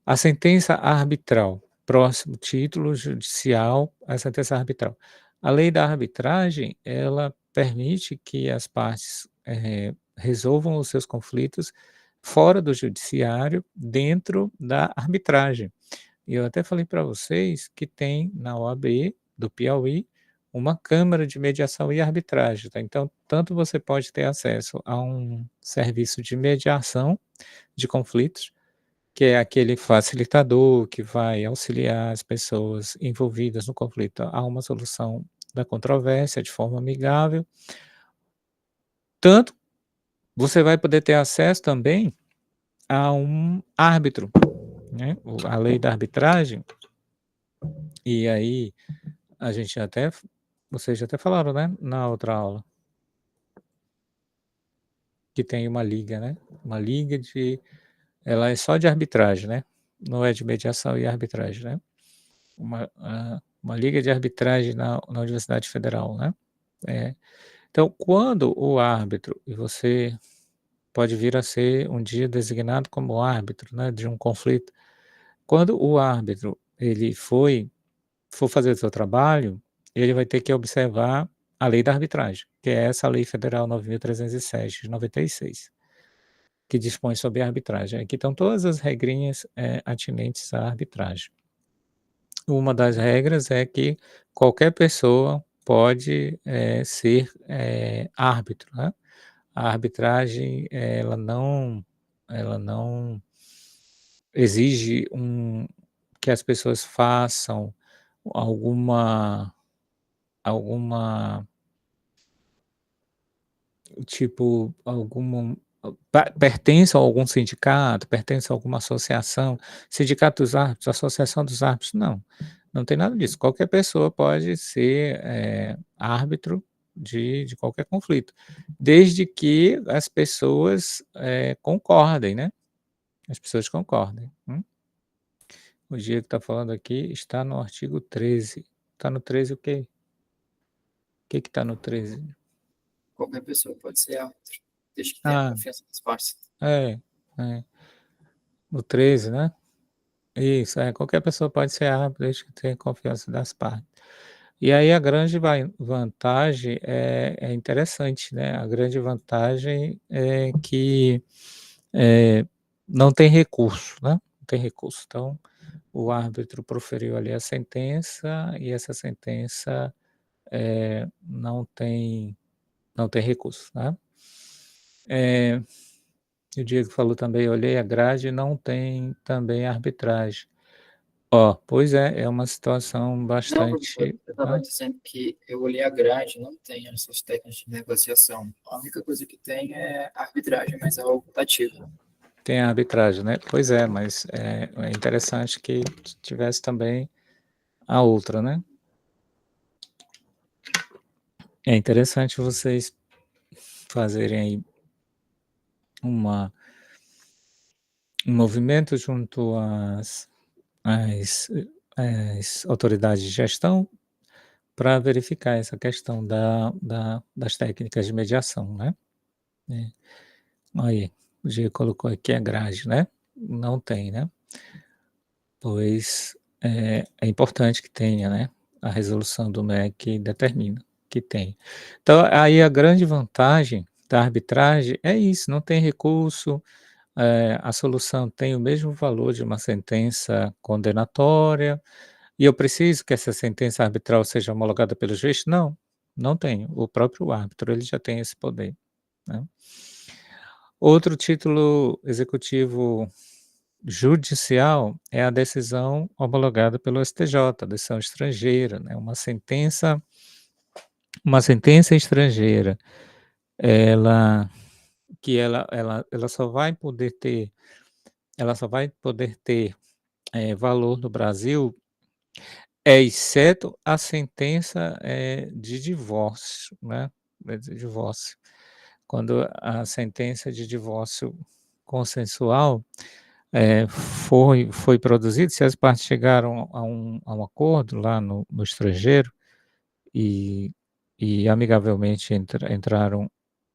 a sentença arbitral, próximo título judicial, a sentença arbitral. A lei da arbitragem, ela permite que as partes, resolvam os seus conflitos fora do judiciário, dentro da arbitragem. E eu até falei para vocês que tem na OAB do Piauí uma câmara de mediação e arbitragem, tá. Então, tanto você pode ter acesso a um serviço de mediação de conflitos, que é aquele facilitador que vai auxiliar as pessoas envolvidas no conflito a uma solução da controvérsia de forma amigável. Tanto você vai poder ter acesso também a um árbitro, né, a lei da arbitragem, e aí a gente até vocês já até falaram, né, na outra aula, que tem uma liga, né, uma liga de ela é só de arbitragem, né, não é de mediação e arbitragem, né. Uma liga de arbitragem na Universidade Federal, né. É. Então, quando o árbitro e você pode vir a ser um dia designado como árbitro, né, de um conflito. Quando o árbitro ele for fazer o seu trabalho, ele vai ter que observar a lei da arbitragem, que é essa lei federal 9.307 de 96, que dispõe sobre a arbitragem. Aqui estão todas as regrinhas, atinentes à arbitragem. Uma das regras é que qualquer pessoa pode, ser, árbitro, né. A arbitragem, ela não exige que as pessoas façam alguma alguma algum pertencem a algum sindicato, pertencem a alguma associação, sindicato dos árbitros, associação dos árbitros, não, não tem nada disso. Qualquer pessoa pode ser, árbitro de qualquer conflito, desde que as pessoas, concordem, né, as pessoas concordem. O Diego está falando aqui, está no artigo 13. Está no 13 o quê? O que está no 13? Qualquer pessoa pode ser árbitro, desde que tenha Ah, confiança das partes. é, é. No 13, né? Isso, qualquer pessoa pode ser árbitro desde que tenha confiança das partes. E aí a grande vantagem é interessante, né, a grande vantagem é que, eh, não tem recurso, né, não tem recurso. Então, o árbitro proferiu ali a sentença e essa sentença, não tem recurso, né. Eh, o Diego falou também: "Olhei a grade, não tem também arbitragem". Ó, pois é uma situação Não, professor, bastante eu estava dizendo que eu olhei a grade, não tem essas técnicas de negociação. A única coisa que tem é arbitragem, mas é o rotativo. tem a arbitragem, né. Pois é, mas é interessante que tivesse também a outra, né. É interessante vocês fazerem aí uma um movimento junto às às autoridades de gestão para verificar essa questão das técnicas de mediação, né. É. Aí, o Diego colocou aqui a grade, né. Não tem, né. Pois é importante que tenha, né, a resolução do MEC determina que tem. Então, aí a grande vantagem da arbitragem é isso, não tem recurso, a solução tem o mesmo valor de uma sentença condenatória, e eu preciso que essa sentença arbitral seja homologada pelo juiz? Não, não tenho, o próprio árbitro, ele já tem esse poder, né. Outro título executivo judicial é a decisão homologada pelo STJ, decisão estrangeira, né, uma sentença estrangeira, ela ela só vai poder ter, valor no Brasil, exceto a sentença, de divórcio, né, de divórcio. Quando a sentença de divórcio consensual foi produzido, se as partes chegaram a um acordo lá no estrangeiro e amigavelmente entraram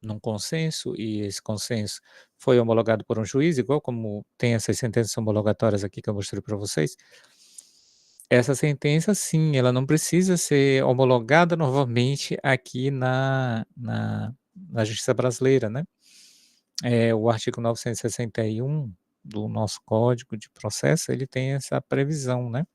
num consenso e esse consenso foi homologado por um juiz, igual como tem essas sentenças homologatórias aqui que eu mostrei para vocês, essa sentença sim, ela não precisa ser homologada novamente aqui na justiça brasileira, né. O artigo 961 do nosso Código de Processo, ele tem essa previsão, né.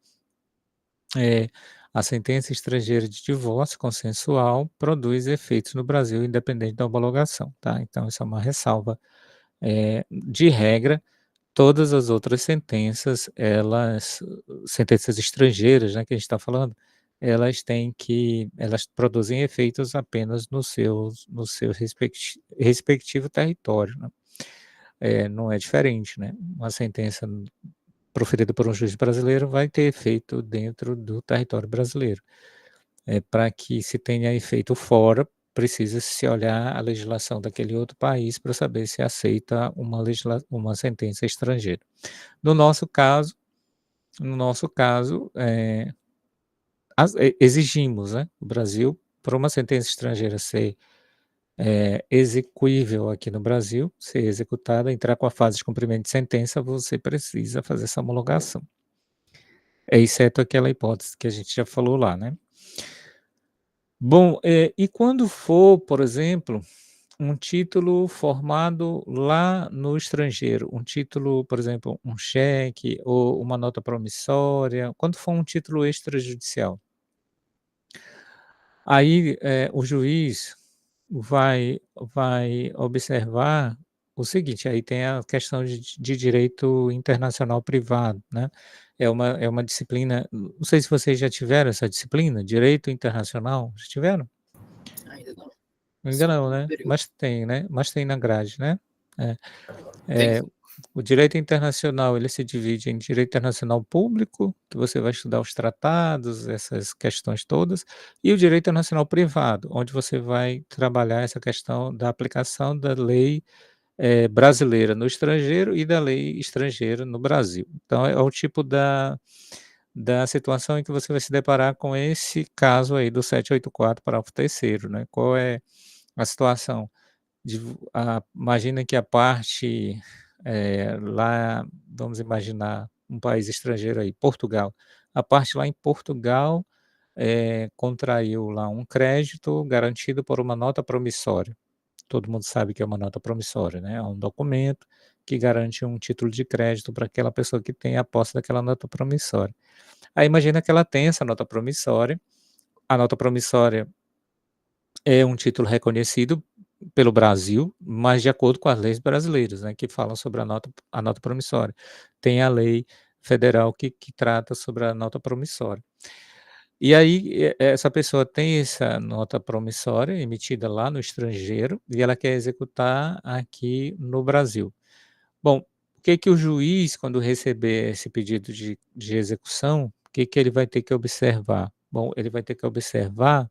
A sentença estrangeira de divórcio consensual produz efeitos no Brasil independente da homologação, tá. Então isso é uma ressalva. De regra, todas as outras sentenças, sentenças estrangeiras, né, que a gente está falando, elas produzem efeitos apenas no seu respectivo território, né. Não é diferente, né. Uma sentença proferida por um juiz brasileiro vai ter efeito dentro do território brasileiro. Para que se tenha efeito fora, precisa se olhar a legislação daquele outro país para saber se aceita uma sentença estrangeira. No nosso caso no nosso caso, exigimos, né, o Brasil, para uma sentença estrangeira ser, execuível aqui no Brasil, ser executada, entrar com a fase de cumprimento de sentença, você precisa fazer essa homologação. Exceto aquela hipótese que a gente já falou lá, né. Bom, e quando for, por exemplo, um título formado lá no estrangeiro, um título, por exemplo, um cheque ou uma nota promissória, quando for um título extrajudicial, aí, o juiz vai observar o seguinte, aí tem a questão de direito internacional privado, né, é uma disciplina, não sei se vocês já tiveram essa disciplina, direito internacional, já tiveram? Ainda não. Ainda Só não, no né, período. mas tem, né, mas tem na grade, né. Tem Eh, o direito internacional, ele se divide em direito internacional público, que você vai estudar os tratados, essas questões todas, e o direito internacional privado, onde você vai trabalhar essa questão da aplicação da lei, brasileira no estrangeiro e da lei estrangeira no Brasil. Então é o tipo da situação em que você vai se deparar com esse caso aí do 784, parágrafo 3º, né. Qual é a situação? Imagina que a parte, lá, vamos imaginar um país estrangeiro aí, Portugal. A parte lá em Portugal, contraiu lá um crédito garantido por uma nota promissória. Todo mundo sabe que é uma nota promissória, né, é um documento que garante um título de crédito para aquela pessoa que tem a posse daquela nota promissória. Aí imagina que ela tem essa nota promissória, a nota promissória é um título reconhecido pelo Brasil, mas de acordo com as leis brasileiras, né, que falam sobre a nota promissória. Tem a lei federal que trata sobre a nota promissória. E aí, essa pessoa tem essa nota promissória emitida lá no estrangeiro e ela quer executar aqui no Brasil. Bom, o que que o juiz, quando receber esse pedido de execução, o que que ele vai ter que observar? Bom, ele vai ter que observar,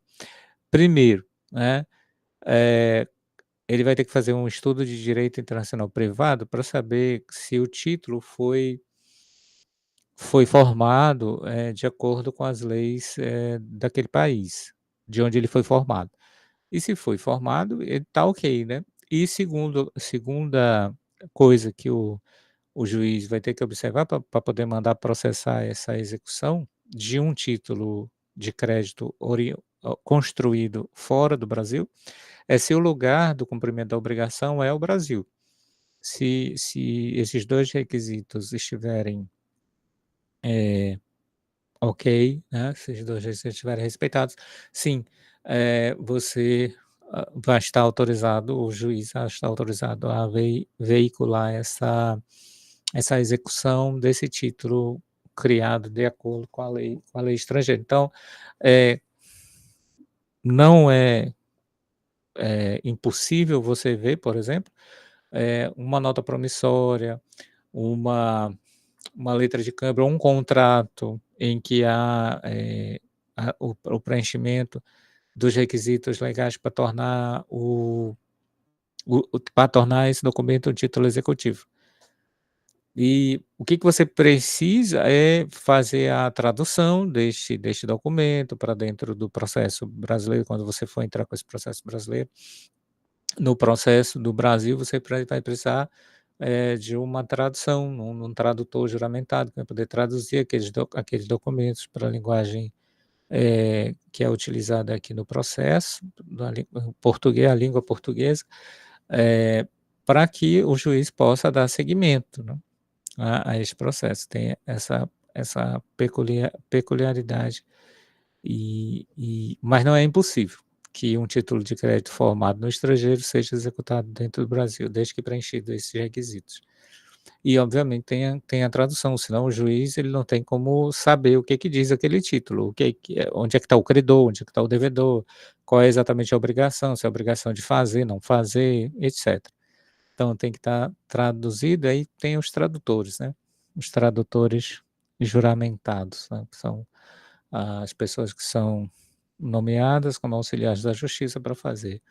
primeiro, né, eh ele vai ter que fazer um estudo de direito internacional privado para saber se o título foi formado, de acordo com as leis, daquele país, de onde ele foi formado. E se foi formado, ele tá ok, né. E segunda coisa que o juiz vai ter que observar para poder mandar processar essa execução de um título de crédito construído fora do Brasil, é se o lugar do cumprimento da obrigação é o Brasil. Se esses 2 requisitos estiverem, ok, né, se esses 2 requisitos estiverem respeitados, sim, você, vai estar autorizado, o juiz vai estar autorizado a veicular essa execução desse título criado de acordo com a lei estrangeira. Então, eh, não é, impossível você ver, por exemplo, uma nota promissória, uma uma letra de câmbio ou um contrato em que há, o preenchimento dos requisitos legais para tornar para tornar esse documento um título executivo. E o que que você precisa é fazer a tradução deste documento para dentro do processo brasileiro, quando você for entrar com esse processo brasileiro. No processo do Brasil, você vai precisar, de uma tradução, num tradutor juramentado, que vai poder traduzir aqueles documentos para a linguagem, que é utilizada aqui no processo, português, a língua portuguesa, eh, para que o juiz possa dar seguimento, né, a esse processo. Tem essa peculiaridade, mas não é impossível que um título de crédito formado no estrangeiro seja executado dentro do Brasil, desde que preenchido esses requisitos. E obviamente tem a tradução, senão o juiz ele não tem como saber o que que diz aquele título, o que onde é que está o credor, onde é que está o devedor, qual é exatamente a obrigação, se é a obrigação de fazer, não fazer, etc. Então tem que estar traduzido, aí tem os tradutores, né, os tradutores juramentados, né, que são as pessoas que são nomeadas como auxiliares da justiça para fazer,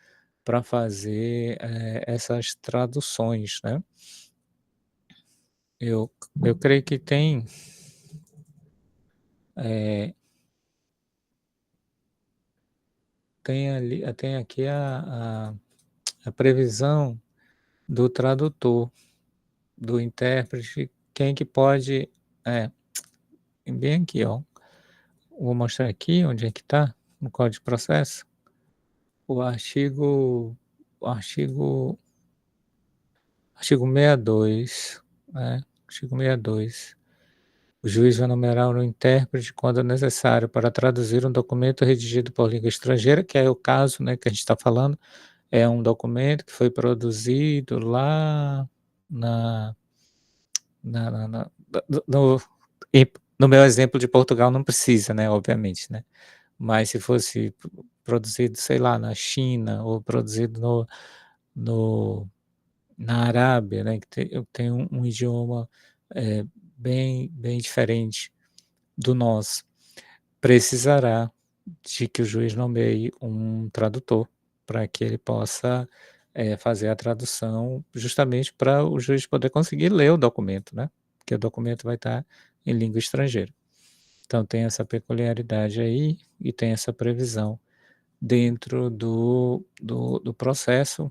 essas traduções, né. Eu creio que eh, tem aqui a previsão do tradutor, do intérprete, quem que pode é, bem aqui, ó, vou mostrar aqui onde é que está, no Código de Processo, o artigo artigo 62, né, artigo 62. O juiz vai nomear um intérprete quando necessário para traduzir um documento redigido por língua estrangeira, que é o caso, né, que a gente está falando, é um documento que foi produzido lá na na no e no meu exemplo de Portugal não precisa, né, obviamente, né, mas se fosse produzido, sei lá, na China ou produzido no na Arábia, né, que tem um idioma, bem diferente do nosso, precisará de que o juiz nomeie um tradutor, para que ele possa, fazer a tradução, justamente para o juiz poder conseguir ler o documento, né, porque o documento vai estar em língua estrangeira. Então tem essa peculiaridade aí e tem essa previsão dentro do processo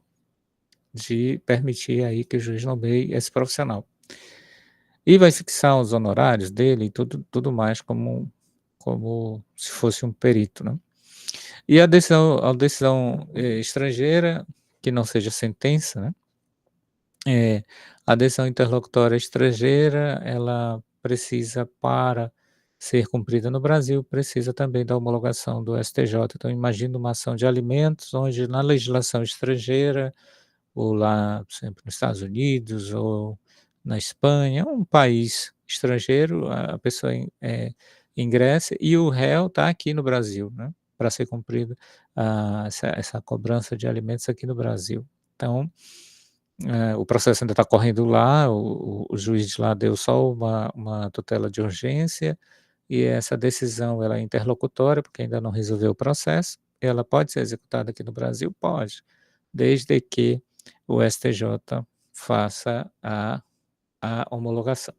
de permitir aí que o juiz nomeie esse profissional. E vai fixar os honorários dele e tudo mais como se fosse um perito, né. E a decisão, estrangeira, que não seja sentença, né, a decisão interlocutória estrangeira, ela precisa, para ser cumprida no Brasil, precisa também da homologação do STJ. Então imagina uma ação de alimentos, onde na legislação estrangeira, ou lá, por exemplo, nos Estados Unidos ou na Espanha, um país estrangeiro, a pessoa ingressa e o réu está aqui no Brasil, né, para ser cumprida, essa cobrança de alimentos aqui no Brasil. Então, o processo ainda está correndo lá, o juiz de lá deu só uma tutela de urgência, e essa decisão ela é interlocutória, porque ainda não resolveu o processo. Ela pode ser executada aqui no Brasil? Pode, desde que o STJ faça a homologação.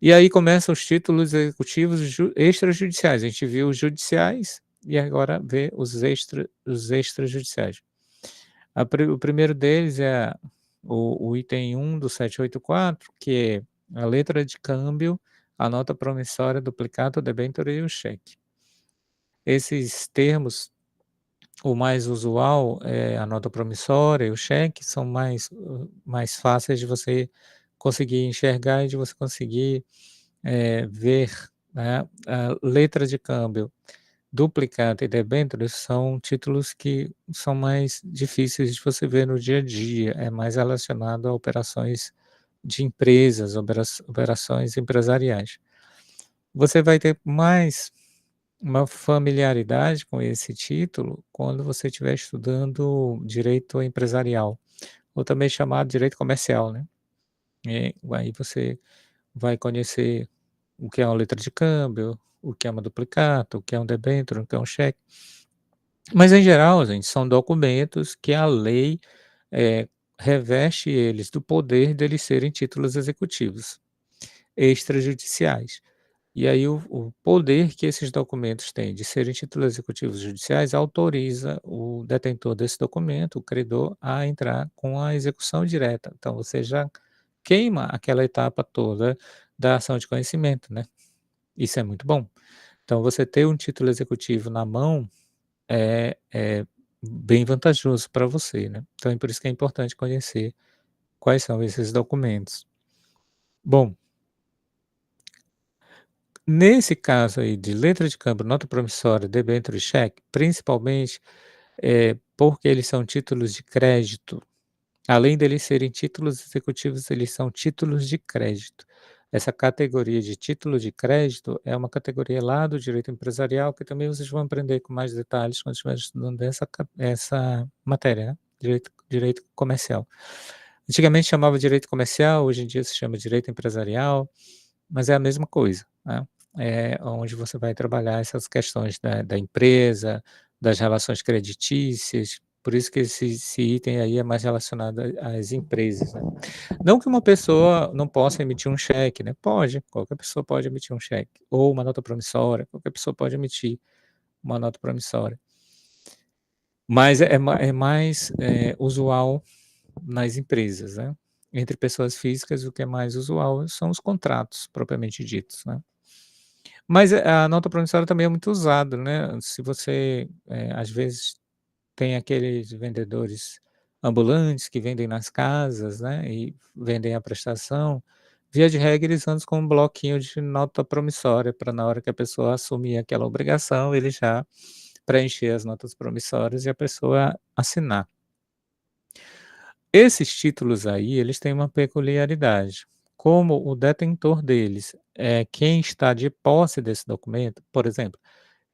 E aí começam os títulos executivos extrajudiciais. A gente viu os judiciais e agora vê os extrajudiciais. O primeiro deles é o item 1 do 784, que é a letra de câmbio, a nota promissória, duplicata, o debênture e o cheque. Esses termos, o mais usual é a nota promissória e o cheque, são mais fáceis de você conseguir enxergar e de você conseguir, ver, né. A letra de câmbio, duplicata e debêntures são títulos que são mais difíceis de você ver no dia a dia, é mais relacionado a operações de empresas, operações empresariais. Você vai ter mais uma familiaridade com esse título quando você estiver estudando direito empresarial, ou também chamado direito comercial, né. Aí você vai conhecer o que é uma letra de câmbio, o que é uma duplicata, o que é um debênture, o que é um cheque. Mas em geral, gente, são documentos que a lei, reveste eles do poder deles serem títulos executivos, extrajudiciais. E aí o poder que esses documentos têm de serem títulos executivos judiciais autoriza o detentor desse documento, o credor, a entrar com a execução direta. Então você já queima aquela etapa toda da ação de conhecimento, né. Isso é muito bom. Então você ter um título executivo na mão é bem vantajoso para você, né. Então é por isso que é importante conhecer quais são esses documentos. Bom, nesse caso aí de letra de câmbio, nota promissória, debênture e cheque, principalmente, porque eles são títulos de crédito, além deles serem títulos executivos, eles são títulos de crédito. Essa categoria de título de crédito é uma categoria lá do direito empresarial, que também vocês vão aprender com mais detalhes quando estiverem estudando essa matéria, né, direito comercial. Antigamente chamava direito comercial, hoje em dia se chama direito empresarial, mas é a mesma coisa, né. É onde você vai trabalhar essas questões da empresa, das relações creditícias, por isso que esse item aí é mais relacionado às empresas, né. Não que uma pessoa não possa emitir um cheque, né, pode, qualquer pessoa pode emitir um cheque, ou uma nota promissória, qualquer pessoa pode emitir uma nota promissória. Mas é mais, usual nas empresas, né. Entre pessoas físicas, o que é mais usual são os contratos propriamente ditos, né. Mas a nota promissória também é muito usada, né, se você, às vezes tem aqueles vendedores ambulantes que vendem nas casas, né, e vendem a prestação, via de regra eles andam com um bloquinho de nota promissória para na hora que a pessoa assumir aquela obrigação, ele já preencher as notas promissórias e a pessoa assinar. Esses títulos aí, eles têm uma peculiaridade, como o detentor deles é quem está de posse desse documento, por exemplo,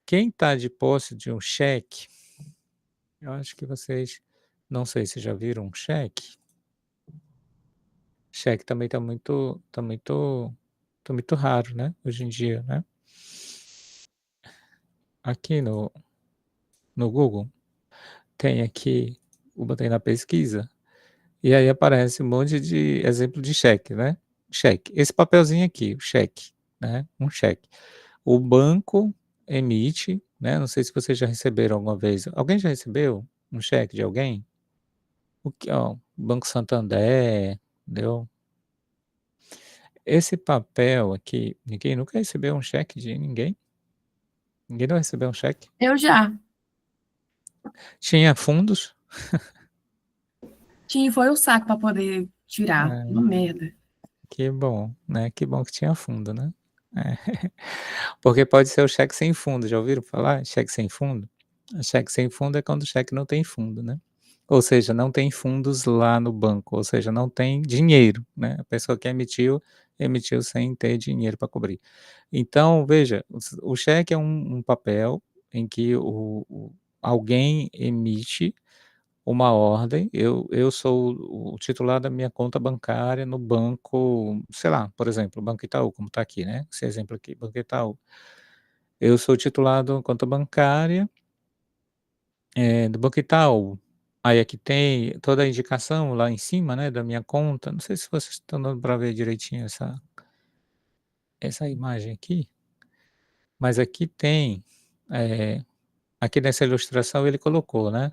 quem está de posse de um cheque, eu acho que vocês, não sei se já viram um cheque. Cheque também tá muito raro, né, hoje em dia, né. Aqui no Google, tem aqui eu botei na pesquisa, e aí aparece um monte de exemplo de cheque, né. Cheque, esse papelzinho aqui, o cheque, né, um cheque. O banco emite, né, não sei se vocês já receberam alguma vez. Alguém já recebeu um cheque de alguém? O que ó, Banco Santander, entendeu. Esse papel aqui, ninguém nunca recebeu um cheque de ninguém? Ninguém não recebeu um cheque? Eu já. Tinha fundos? Tinha, foi o saco para poder tirar. É, Uma merda. que bom, né, que bom que tinha fundo, né. É. Porque pode ser o cheque sem fundo, já ouviram falar cheque sem fundo? O cheque sem fundo é quando o cheque não tem fundo, né. Ou seja, não tem fundos lá no banco, ou seja, não tem dinheiro, né, a pessoa que emitiu, emitiu sem ter dinheiro para cobrir. Então veja, o cheque é um papel em que alguém emite uma ordem, eu sou o titular da minha conta bancária no banco, sei lá, por exemplo, o Banco Itaú, como está aqui, né, esse exemplo aqui, Banco Itaú. Eu sou titular da conta bancária, do Banco Itaú. Aí aqui tem toda a indicação lá em cima, né, da minha conta, não sei se vocês estão dando para ver direitinho essa imagem aqui, mas aqui tem, eh, aqui nessa ilustração ele colocou, né,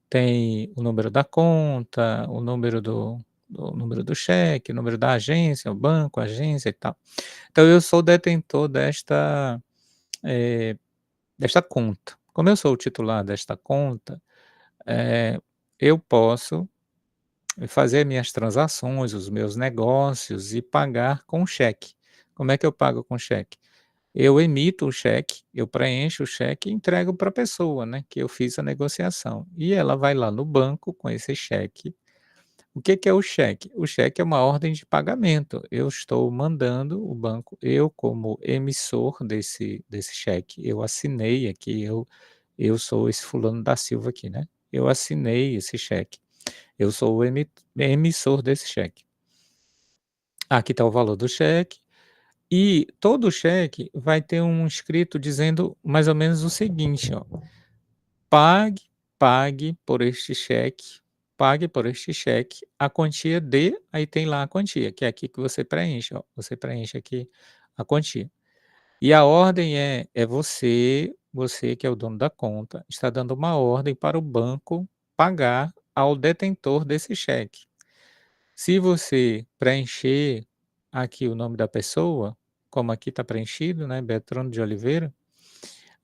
tem o número da conta, o número do número do cheque, o número da agência, o banco, a agência e tal. Então eu sou detentor desta conta. Como eu sou o titular desta conta, eu posso fazer minhas transações, os meus negócios e pagar com cheque. Como é que eu pago com cheque? Eu emito o cheque, eu preencho o cheque e entrego para a pessoa, né, que eu fiz a negociação. E ela vai lá no banco com esse cheque. O que que é o cheque? O cheque é uma ordem de pagamento. Eu estou mandando o banco, eu como emissor desse cheque, eu assinei aqui, eu sou esse fulano da Silva aqui, né. Eu assinei esse cheque. Eu sou o emissor desse cheque. Aqui está o valor do cheque, e todo cheque vai ter um escrito dizendo mais ou menos o seguinte, ó: "Pague, pague por este cheque, pague por este cheque a quantia de", aí tem lá a quantia, que é aqui que você preenche, ó, você preenche aqui a quantia. E a ordem é você que é o dono da conta, está dando uma ordem para o banco pagar ao detentor desse cheque. Se você preencher aqui o nome da pessoa, como aqui está preenchido, né, Beltrano de Oliveira,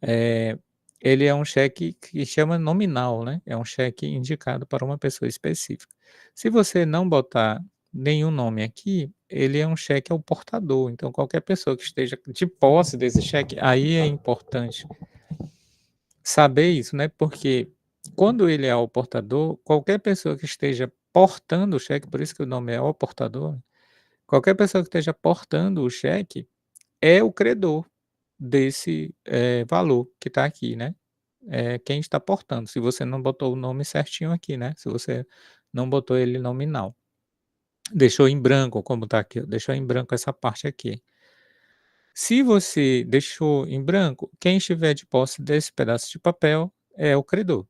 eh, ele é um cheque que chama nominal, né, é um cheque indicado para uma pessoa específica. Se você não botar nenhum nome aqui, ele é um cheque ao portador, então qualquer pessoa que esteja de posse desse cheque, aí é importante saber isso, né, porque quando ele é ao portador, qualquer pessoa que esteja portando o cheque, por isso que o nome é ao portador, qualquer pessoa que esteja portando o cheque é o credor desse, valor que está aqui, né. É quem está portando, se você não botou o nome certinho aqui, né, se você não botou ele nominal. Deixou em branco, como está aqui, ó, deixou em branco essa parte aqui. Se você deixou em branco, quem estiver de posse desse pedaço de papel é o credor,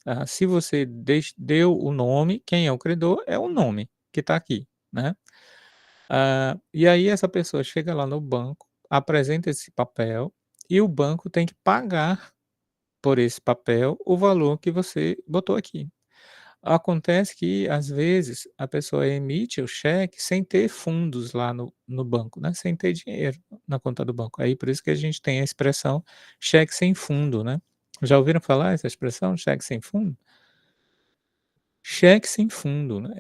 tá. Se você deu o nome, quem é o credor é o nome que está aqui, né. E aí essa pessoa chega lá no banco, apresenta esse papel, e o banco tem que pagar por esse papel o valor que você botou aqui. Acontece que, às vezes, a pessoa emite o cheque sem ter fundos lá no banco, né, sem ter dinheiro na conta do banco. Aí por isso que a gente tem a expressão cheque sem fundo, né. Já ouviram falar essa expressão, cheque sem fundo? Cheque sem fundo, né,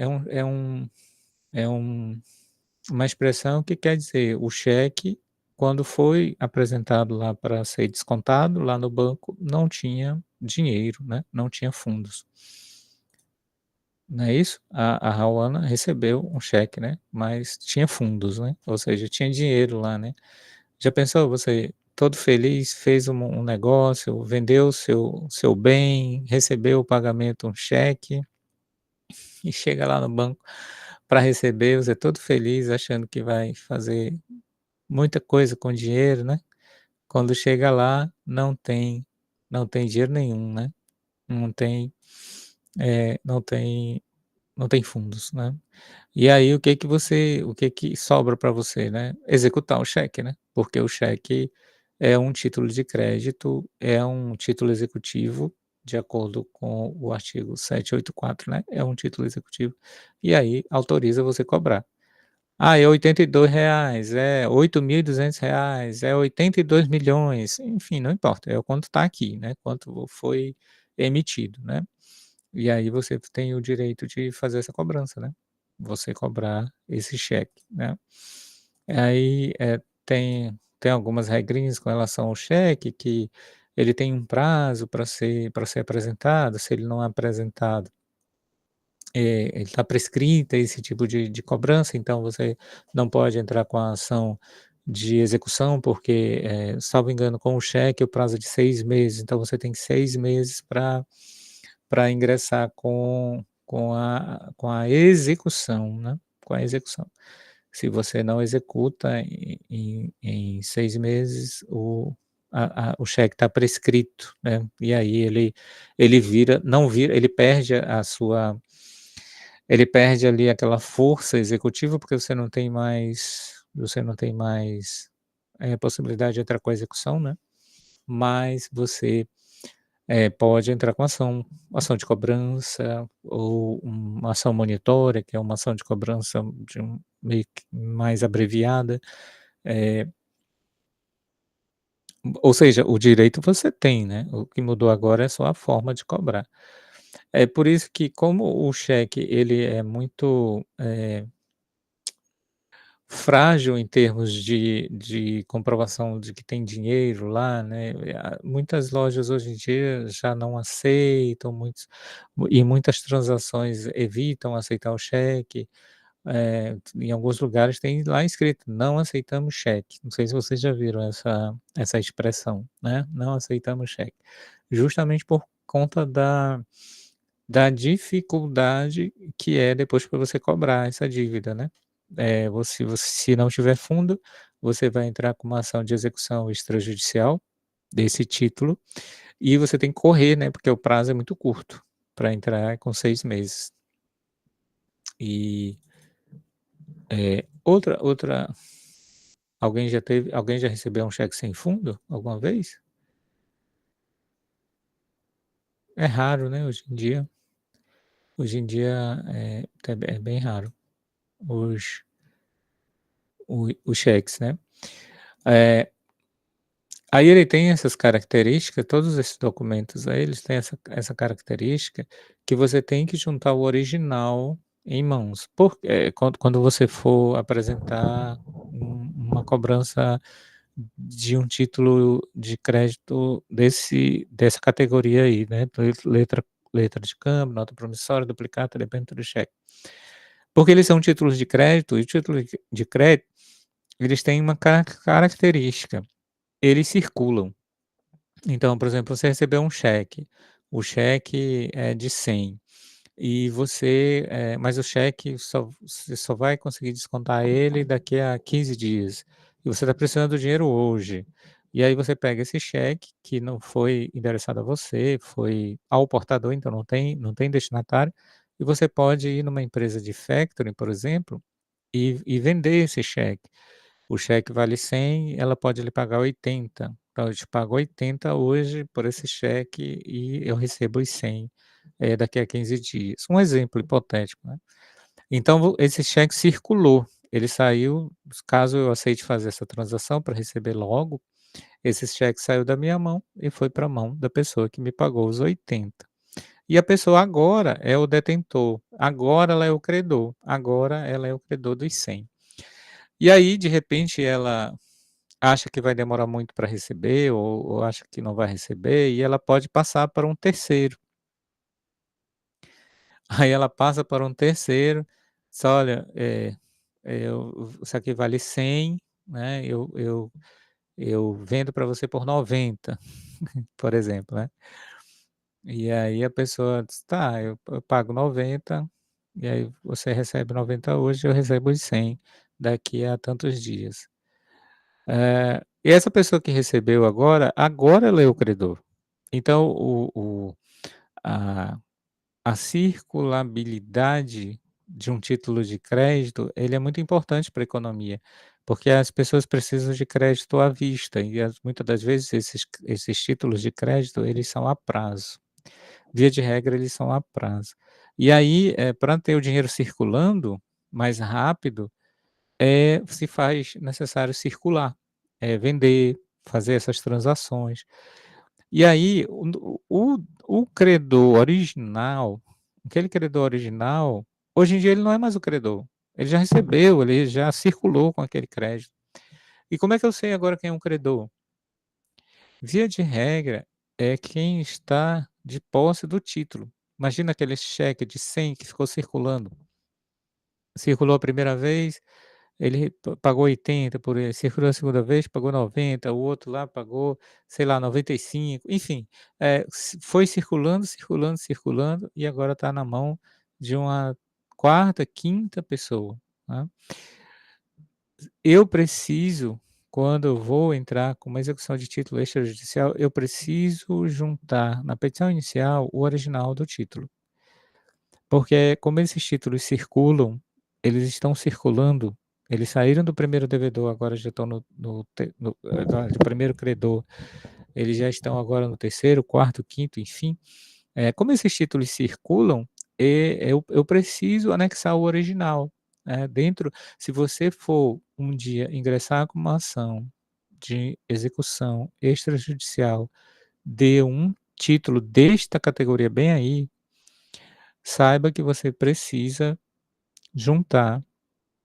é uma expressão que quer dizer, o cheque, quando foi apresentado lá para ser descontado, lá no banco, não tinha dinheiro, né, não tinha fundos. Não é isso? A Rauana recebeu um cheque, né, mas tinha fundos, né, ou seja, tinha dinheiro lá, né. Já pensou você todo feliz, fez um negócio, vendeu seu bem, recebeu o pagamento, um cheque, e chega lá no banco, para receber, você todo feliz, achando que vai fazer muita coisa com dinheiro, né. Quando chega lá, não tem dinheiro nenhum, né. Não tem, não tem fundos, né. E aí o que que sobra para você, né? Executar o cheque, né, porque o cheque é um título de crédito, é um título executivo, de acordo com o artigo 784, né, é um título executivo, e aí autoriza você cobrar. Ah, é R$ 82, é R$ 8.200, é 82 milhões, enfim, não importa, é o quanto está aqui, né, quanto foi emitido, né. E aí você tem o direito de fazer essa cobrança, né, você cobrar esse cheque, né. Aí, tem algumas regrinhas com relação ao cheque, que ele tem um prazo para ser apresentado, se ele não é apresentado, ele está prescrita esse tipo de cobrança, então você não pode entrar com a ação de execução, porque, salvo engano, com o cheque o prazo é de 6 meses, então você tem 6 meses para ingressar com a execução, né, com a execução. Se você não executa em 6 meses, o cheque está prescrito, né, e aí ele vira não vira ele perde a sua ele perde ali aquela força executiva, porque você não tem mais, possibilidade de entrar com a execução, né, mas você pode entrar com ação de cobrança ou uma ação monitória, que é uma ação de cobrança de meio que mais abreviada, eh, ou seja, o direito você tem, né, o que mudou agora é só a forma de cobrar. É por isso que como o cheque ele é muito, frágil em termos de comprovação de que tem dinheiro lá, né, muitas lojas hoje em dia já não aceitam, muitas transações evitam aceitar o cheque, em alguns lugares tem lá escrito: "Não aceitamos cheque", não sei se vocês já viram essa expressão, né, "Não aceitamos cheque", justamente por conta da dificuldade que é depois para você cobrar essa dívida, né. Você se não tiver fundo, você vai entrar com uma ação de execução extrajudicial desse título, e você tem que correr, né, porque o prazo é muito curto, para entrar com 6 meses. E, outra alguém já recebeu um cheque sem fundo alguma vez? É raro, né, hoje em dia, é bem raro os os cheques, né. Eh Aí ele tem essas características, todos esses documentos aí, eles têm essa característica que você tem que juntar o original em mãos. Quando você for apresentar uma cobrança de um título de crédito dessa categoria aí, né, letra de câmbio, nota promissória, duplicata, debênture e cheque. Porque eles são títulos de crédito, e títulos de crédito, eles têm uma característica, eles circulam. Então, por exemplo, você recebeu um cheque, o cheque é de 100 e mas o cheque você só vai conseguir descontar ele daqui a 15 dias, e você está precisando do dinheiro hoje. E aí você pega esse cheque, que não foi endereçado a você, foi ao portador, então não tem destinatário, e você pode ir numa empresa de factoring, por exemplo, e vender esse cheque. O cheque vale 100, ela pode lhe pagar 80. Então eu te pago 80 hoje por esse cheque e eu recebo os 100, daqui a 15 dias. Um exemplo hipotético, né. Então esse cheque circulou, ele saiu, caso eu aceite fazer essa transação para receber logo, esse cheque saiu da minha mão e foi para a mão da pessoa que me pagou os 80. E a pessoa agora é o detentor, agora ela é o credor, agora ela é o credor dos 100. E aí, de repente, ela acha que vai demorar muito para receber ou acha que não vai receber e ela pode passar para um terceiro. Aí ela passa para um terceiro, diz: "Olha, isso aqui vale 100, né, eu vendo para você por 90", por exemplo, né. E aí a pessoa diz: "Tá, eu pago 90, e aí você recebe 90 hoje, eu recebo os 100 daqui a tantos dias. E essa pessoa que recebeu agora ela é o credor. Então a a circulabilidade de um título de crédito, ele é muito importante para a economia, porque as pessoas precisam de crédito à vista e muitas das vezes esses títulos de crédito, eles são a prazo. Via de regra, eles são a prazo. E aí, pra ter o dinheiro circulando mais rápido, se faz necessário circular, vender, fazer essas transações. E aí, o credor original, aquele credor original, hoje em dia ele não é mais o credor, ele já recebeu, ele já circulou com aquele crédito. E como é que eu sei agora quem é um credor? Via de regra, é quem está de posse do título. Imagina aquele cheque de 100 que ficou circulando. Circulou a primeira vez, ele pagou 80 por ele, circulou a segunda vez, pagou 90, o outro lá pagou, sei lá, 95, enfim, foi circulando, circulando, circulando e agora está na mão de uma quarta, quinta pessoa, né. Eu preciso, quando eu vou entrar com uma execução de título extrajudicial, eu preciso juntar na petição inicial o original do título. Porque como esses títulos circulam, eles estão circulando, eles saíram do primeiro devedor, agora já estão do primeiro credor, eles já estão agora no terceiro, quarto, quinto, enfim. Como esses títulos circulam, eu preciso anexar o original, dentro se você for um dia ingressar com uma ação de execução extrajudicial de um título desta categoria bem aí, saiba que você precisa juntar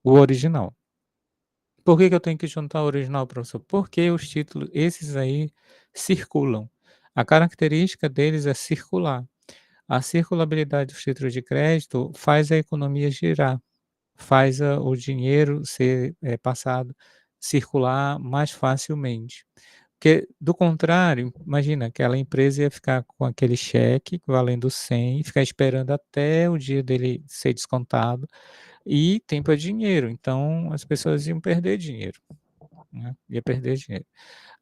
o original. Por que que eu tenho que juntar o original, professor? Porque os títulos, esses aí, circulam. A característica deles é circular. A circulabilidade dos títulos de crédito faz a economia girar, faz o dinheiro ser passado, circular mais facilmente. Porque, do contrário, imagina, aquela empresa ia ficar com aquele cheque valendo 100, ficar esperando até o dia dele ser descontado, e tempo é dinheiro, então as pessoas iam perder dinheiro, né, ia perder dinheiro.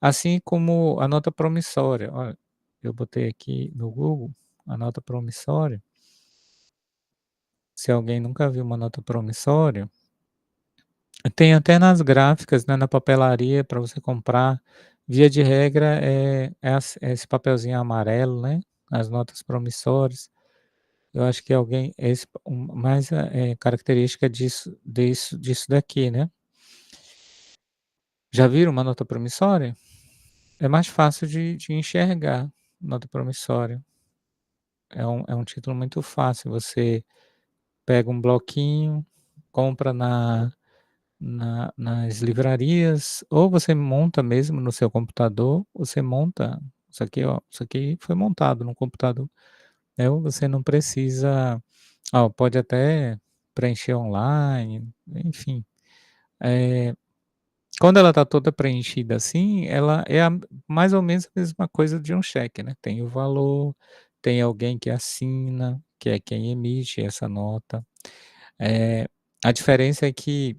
Assim como a nota promissória, olha, eu botei aqui no Google, a nota promissória, se alguém nunca viu uma nota promissória, tem até nas gráficas, né, na papelaria para você comprar, via de regra é esse papelzinho amarelo, né, as notas promissórias. Eu acho que alguém esse mais característica disso daqui, né. Já viram uma nota promissória? É mais fácil de enxergar nota promissória. É um título muito fácil, você pega um bloquinho, compra nas livrarias, ou você monta mesmo no seu computador, você monta isso aqui, ó, isso aqui foi montado no computador, né, ou você não precisa pode até preencher online, enfim. Eh, Quando ela está toda preenchida assim, ela é mais ou menos a mesma coisa de um cheque, né, tem o valor, tem alguém que assina, que é quem emite essa nota. Eh, a diferença é que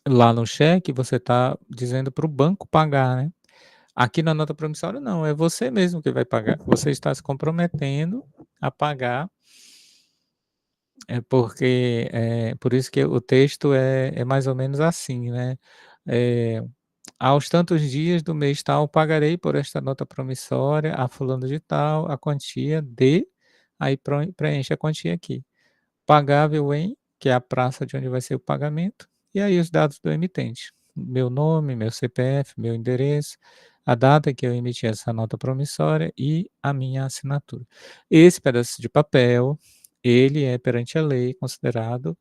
lá no cheque você está dizendo para o banco pagar, né. Aqui na nota promissória não, é você mesmo que vai pagar. Você está se comprometendo a pagar, porque, por isso que o texto é mais ou menos assim, né, eh, "Aos tantos dias do mês tal, pagarei por esta nota promissória a fulano de tal, a quantia de", aí preenche a quantia aqui. Pagável em, que é a praça de onde vai ser o pagamento, e aí os dados do emitente, meu nome, meu CPF, meu endereço, a data que eu emiti essa nota promissória e a minha assinatura. Esse pedaço de papel, ele é perante a lei considerado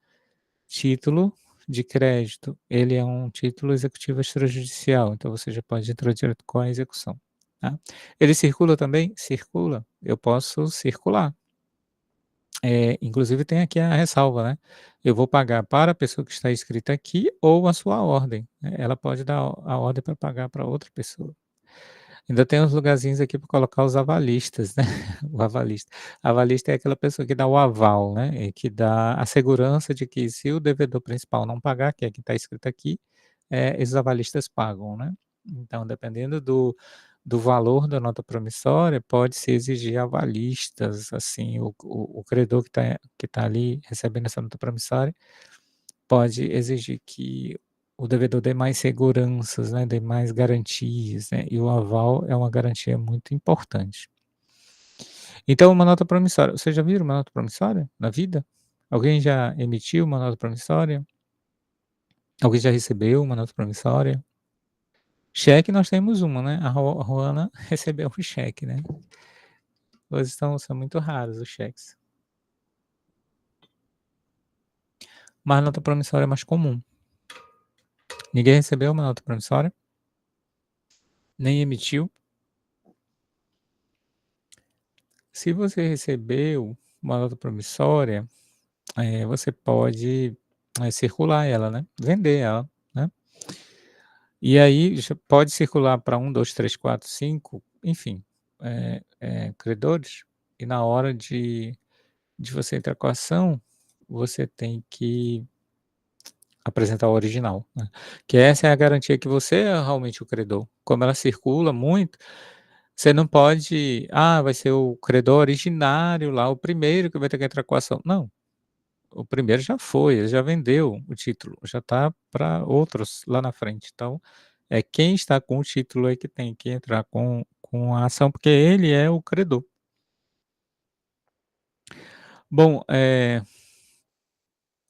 título de crédito, ele é um título executivo extrajudicial, então você já pode entrar direto com a execução, tá. Ele circula também? Circula, eu posso circular. Inclusive tem aqui a ressalva, né, eu vou pagar para a pessoa que está escrita aqui ou a sua ordem, né, ela pode dar a ordem para pagar para outra pessoa. Ainda tem uns lugarzinhos aqui para colocar os avalistas, né, o avalista. Avalista é aquela pessoa que dá o aval, né, e que dá a segurança de que se o devedor principal não pagar, que é que está escrito aqui, esses avalistas pagam, né. Então dependendo do valor da nota promissória, pode-se exigir avalistas, assim, o credor que tá ali recebendo essa nota promissória, pode exigir que o devedor dê mais seguranças, né, dê mais garantias, né, e o aval é uma garantia muito importante. Então uma nota promissória, vocês já viram uma nota promissória na vida? Alguém já emitiu uma nota promissória? Alguém já recebeu uma nota promissória? Cheque nós temos uma, né, a Ruana recebeu um cheque, né. Hoje são muito raros os cheques. Mas nota promissória é mais comum. Ninguém recebeu uma nota promissória? Nem emitiu? Se você recebeu uma nota promissória, você pode, circular ela, né, vender ela, né. E aí já pode circular para 1, 2, 3, 4, 5, enfim, credores, e na hora de você entrar com a ação, você tem que apresentar o original, né, que essa é a garantia que você é realmente o credor. Como ela circula muito, você não pode: "Ah, vai ser o credor originário lá, o primeiro que vai ter que entrar com a ação". Não, o primeiro já foi, ele já vendeu o título, já está para outros lá na frente. Então, é quem está com o título é que tem que entrar com a ação, porque ele é o credor. Bom,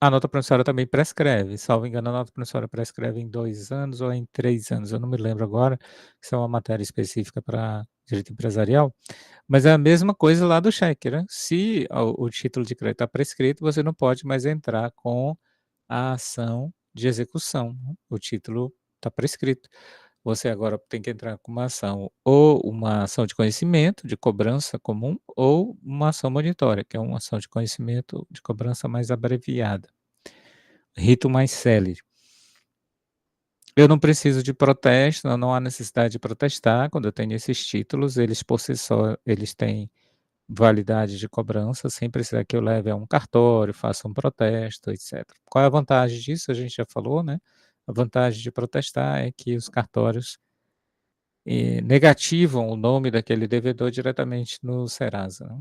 a nota promissória também prescreve, salvo engano, a nota promissória prescreve em 2 anos ou em 3 anos, eu não me lembro agora, isso é uma matéria específica para direito empresarial, mas é a mesma coisa lá do cheque, né. Se o título de crédito está prescrito, você não pode mais entrar com a ação de execução, né, o título está prescrito. Você agora tem que entrar com uma ação, ou uma ação de conhecimento, de cobrança comum, ou uma ação monitória, que é uma ação de conhecimento de cobrança mais abreviada, rito mais célere. Eu não preciso de protesto, não há necessidade de protestar quando eu tenho esses títulos, eles por si só, eles têm validade de cobrança, sem precisar que eu leve a um cartório, faça um protesto, etcétera. Qual é a vantagem disso? A gente já falou, né, a vantagem de protestar é que os cartórios negativam o nome daquele devedor diretamente no Serasa, né.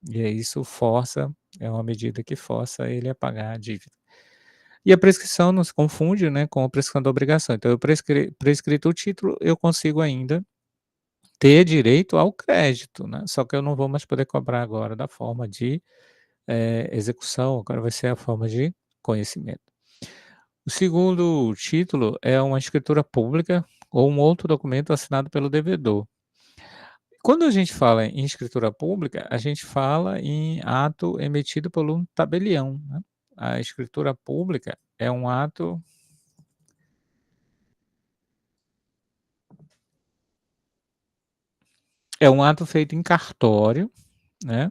E aí isso força, é uma medida que força ele a pagar a dívida. E a prescrição não se confunde, né, com a prescrição da obrigação. Então eu prescrito o título, eu consigo ainda ter direito ao crédito, né, só que eu não vou mais poder cobrar agora da forma de, execução, agora vai ser a forma de conhecimento. O segundo título é uma escritura pública ou um outro documento assinado pelo devedor. Quando a gente fala em escritura pública, a gente fala em ato emitido por um tabelião, né. A escritura pública é um ato feito em cartório, né,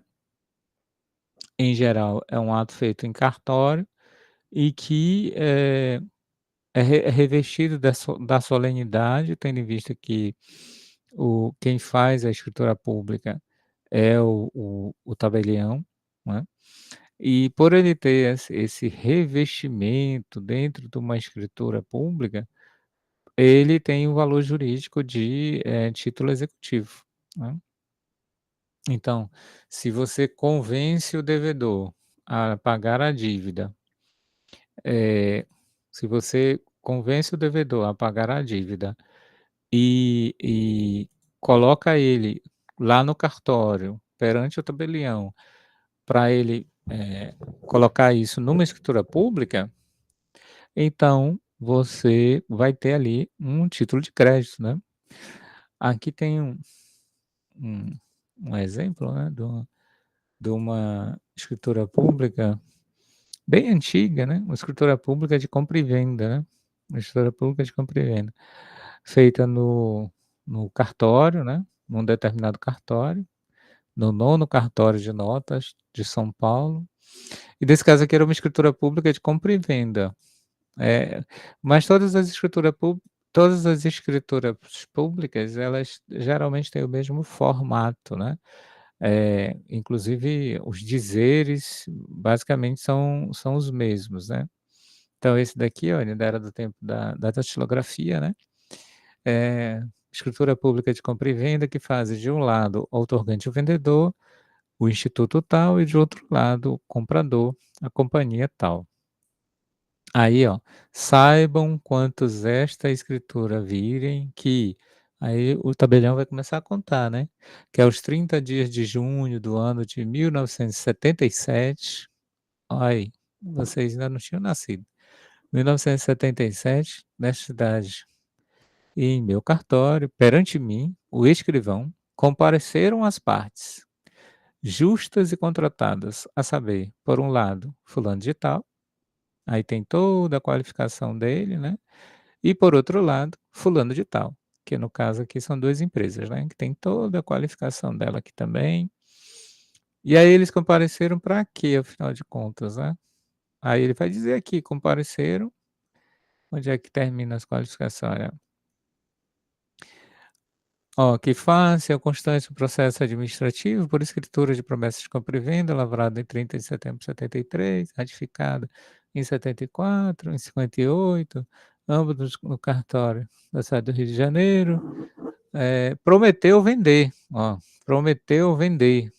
em geral é um ato feito em cartório e que, é revestido da solenidade, tendo em vista que quem faz a escritura pública é o tabelião, né. E por ele ter esse revestimento dentro de uma escritura pública, ele tem o valor jurídico de, título executivo, né. Então, se você convence o devedor a pagar a dívida, se você convence o devedor a pagar a dívida e coloca ele lá no cartório, perante o tabelião, para ele, colocar isso numa escritura pública, então você vai ter ali um título de crédito, né. Aqui tem um um exemplo, né, de uma escritura pública bem antiga, né, uma escritura pública de compra e venda, né, uma escritura pública de compra e venda, feita no cartório, né, num determinado cartório, no 9º cartório de notas de São Paulo, e desse caso aqui era uma escritura pública de compra e venda. Mas todas as todas as escrituras públicas, elas geralmente têm o mesmo formato, né. Inclusive os dizeres basicamente são os mesmos, né. Então esse daqui, ó, ele era do tempo da datilografia, né. Escritura pública de compra e venda que faz de um lado o outorgante o vendedor, o instituto tal, e de outro lado o comprador, a companhia tal. Aí, ó, saibam quantos esta escritura virem que aí o tabelião vai começar a contar, né, que aos 30 dias de junho do ano de 1977, olha aí, vocês ainda não tinham nascido. 1977, nesta cidade, e em meu cartório, perante mim, o escrivão, compareceram as partes, justas e contratadas, a saber, por um lado, fulano de tal, aí tem toda a qualificação dele, né, e por outro lado, fulano de tal, que no caso aqui são 2 empresas, né, que tem toda a qualificação dela aqui também. E aí eles compareceram para quê, afinal de contas, né? Aí ele vai dizer aqui: "Compareceram", onde é que termina as qualificações, olha. Ó, que face ao constante processo administrativo por escritura de promessas de compra e venda, lavrada em 30 de setembro de 73, ratificada em 74, em 58, ambos no cartório da cidade do Rio de Janeiro, prometeu vender, ó, prometeu vender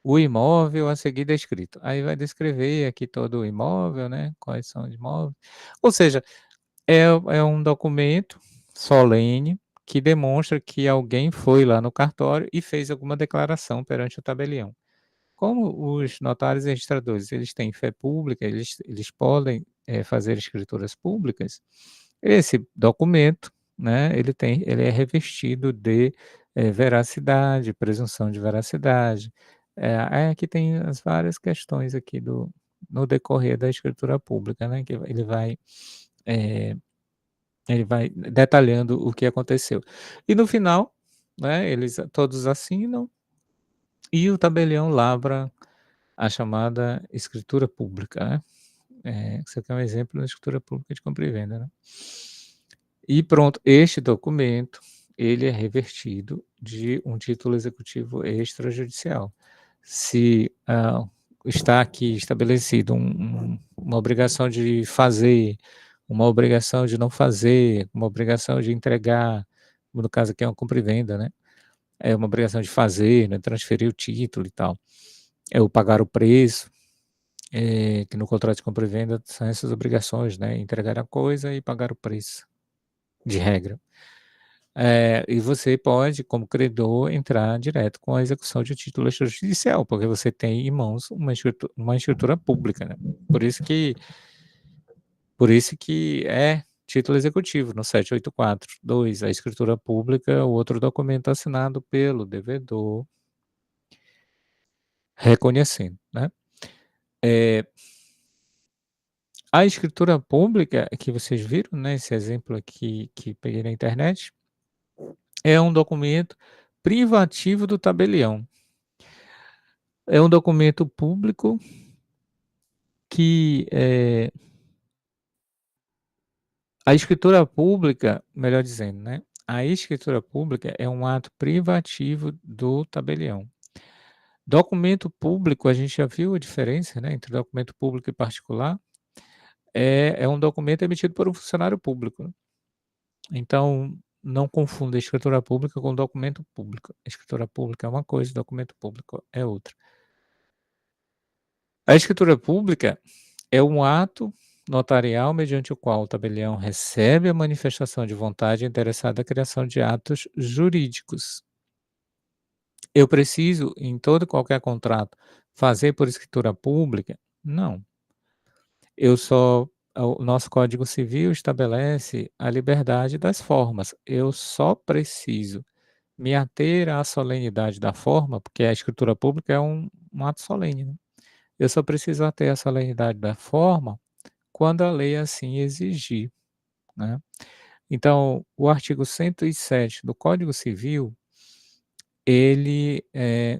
o imóvel a seguir descrito. Aí vai descrever aqui todo o imóvel, né, quais são os imóveis. Ou seja, é um documento solene que demonstra que alguém foi lá no cartório e fez alguma declaração perante o tabelião. Como os notários e registradores, eles têm fé pública, eles podem, fazer escrituras públicas, esse documento, né, ele é revestido de, veracidade, presunção de veracidade. Aí aqui tem as várias questões aqui no decorrer da escritura pública, né, que eh ele vai detalhando o que aconteceu. E no final, né, eles todos assinam e o tabelião lavra a chamada escritura pública, né. Isso aqui é um exemplo da escritura pública de compra e venda, né. E pronto, este documento, ele é revertido de um título executivo extrajudicial. Se, está aqui estabelecido uma obrigação de fazer, uma obrigação de não fazer, uma obrigação de entregar, no caso aqui é uma compra e venda, né, é uma obrigação de fazer, né, transferir o título e tal, é o pagar o preço, que no contrato de compra e venda são essas obrigações, né, entregar a coisa e pagar o preço, de regra. E você pode, como credor, entrar direto com a execução de título extrajudicial, porque você tem em mãos uma escritura pública, né. Por isso que é título executivo no 784(2), a escritura pública é o outro documento assinado pelo devedor, reconhecendo, né. Eh, a escritura pública que vocês viram, né, esse exemplo aqui que peguei na internet, é um documento privativo do tabelião. É um documento público que, a escritura pública, melhor dizendo, né, a escritura pública é um ato privativo do tabelião. Documento público, a gente já viu a diferença, né, entre documento público e particular, é um documento emitido por um funcionário público, né. Então, não confunda a escritura pública com documento público. A escritura pública é uma coisa, documento público é outra. A escritura pública é um ato notarial mediante o qual o tabelião recebe a manifestação de vontade interessada à criação de atos jurídicos. Eu preciso, em todo e qualquer contrato, fazer por escritura pública? Não. O nosso Código Civil estabelece a liberdade das formas. Eu só preciso me ater à solenidade da forma, porque a escritura pública é um ato solene, né. Eu só preciso ater à solenidade da forma quando a lei assim exigir, né. Então, o artigo 107 do Código Civil, ele,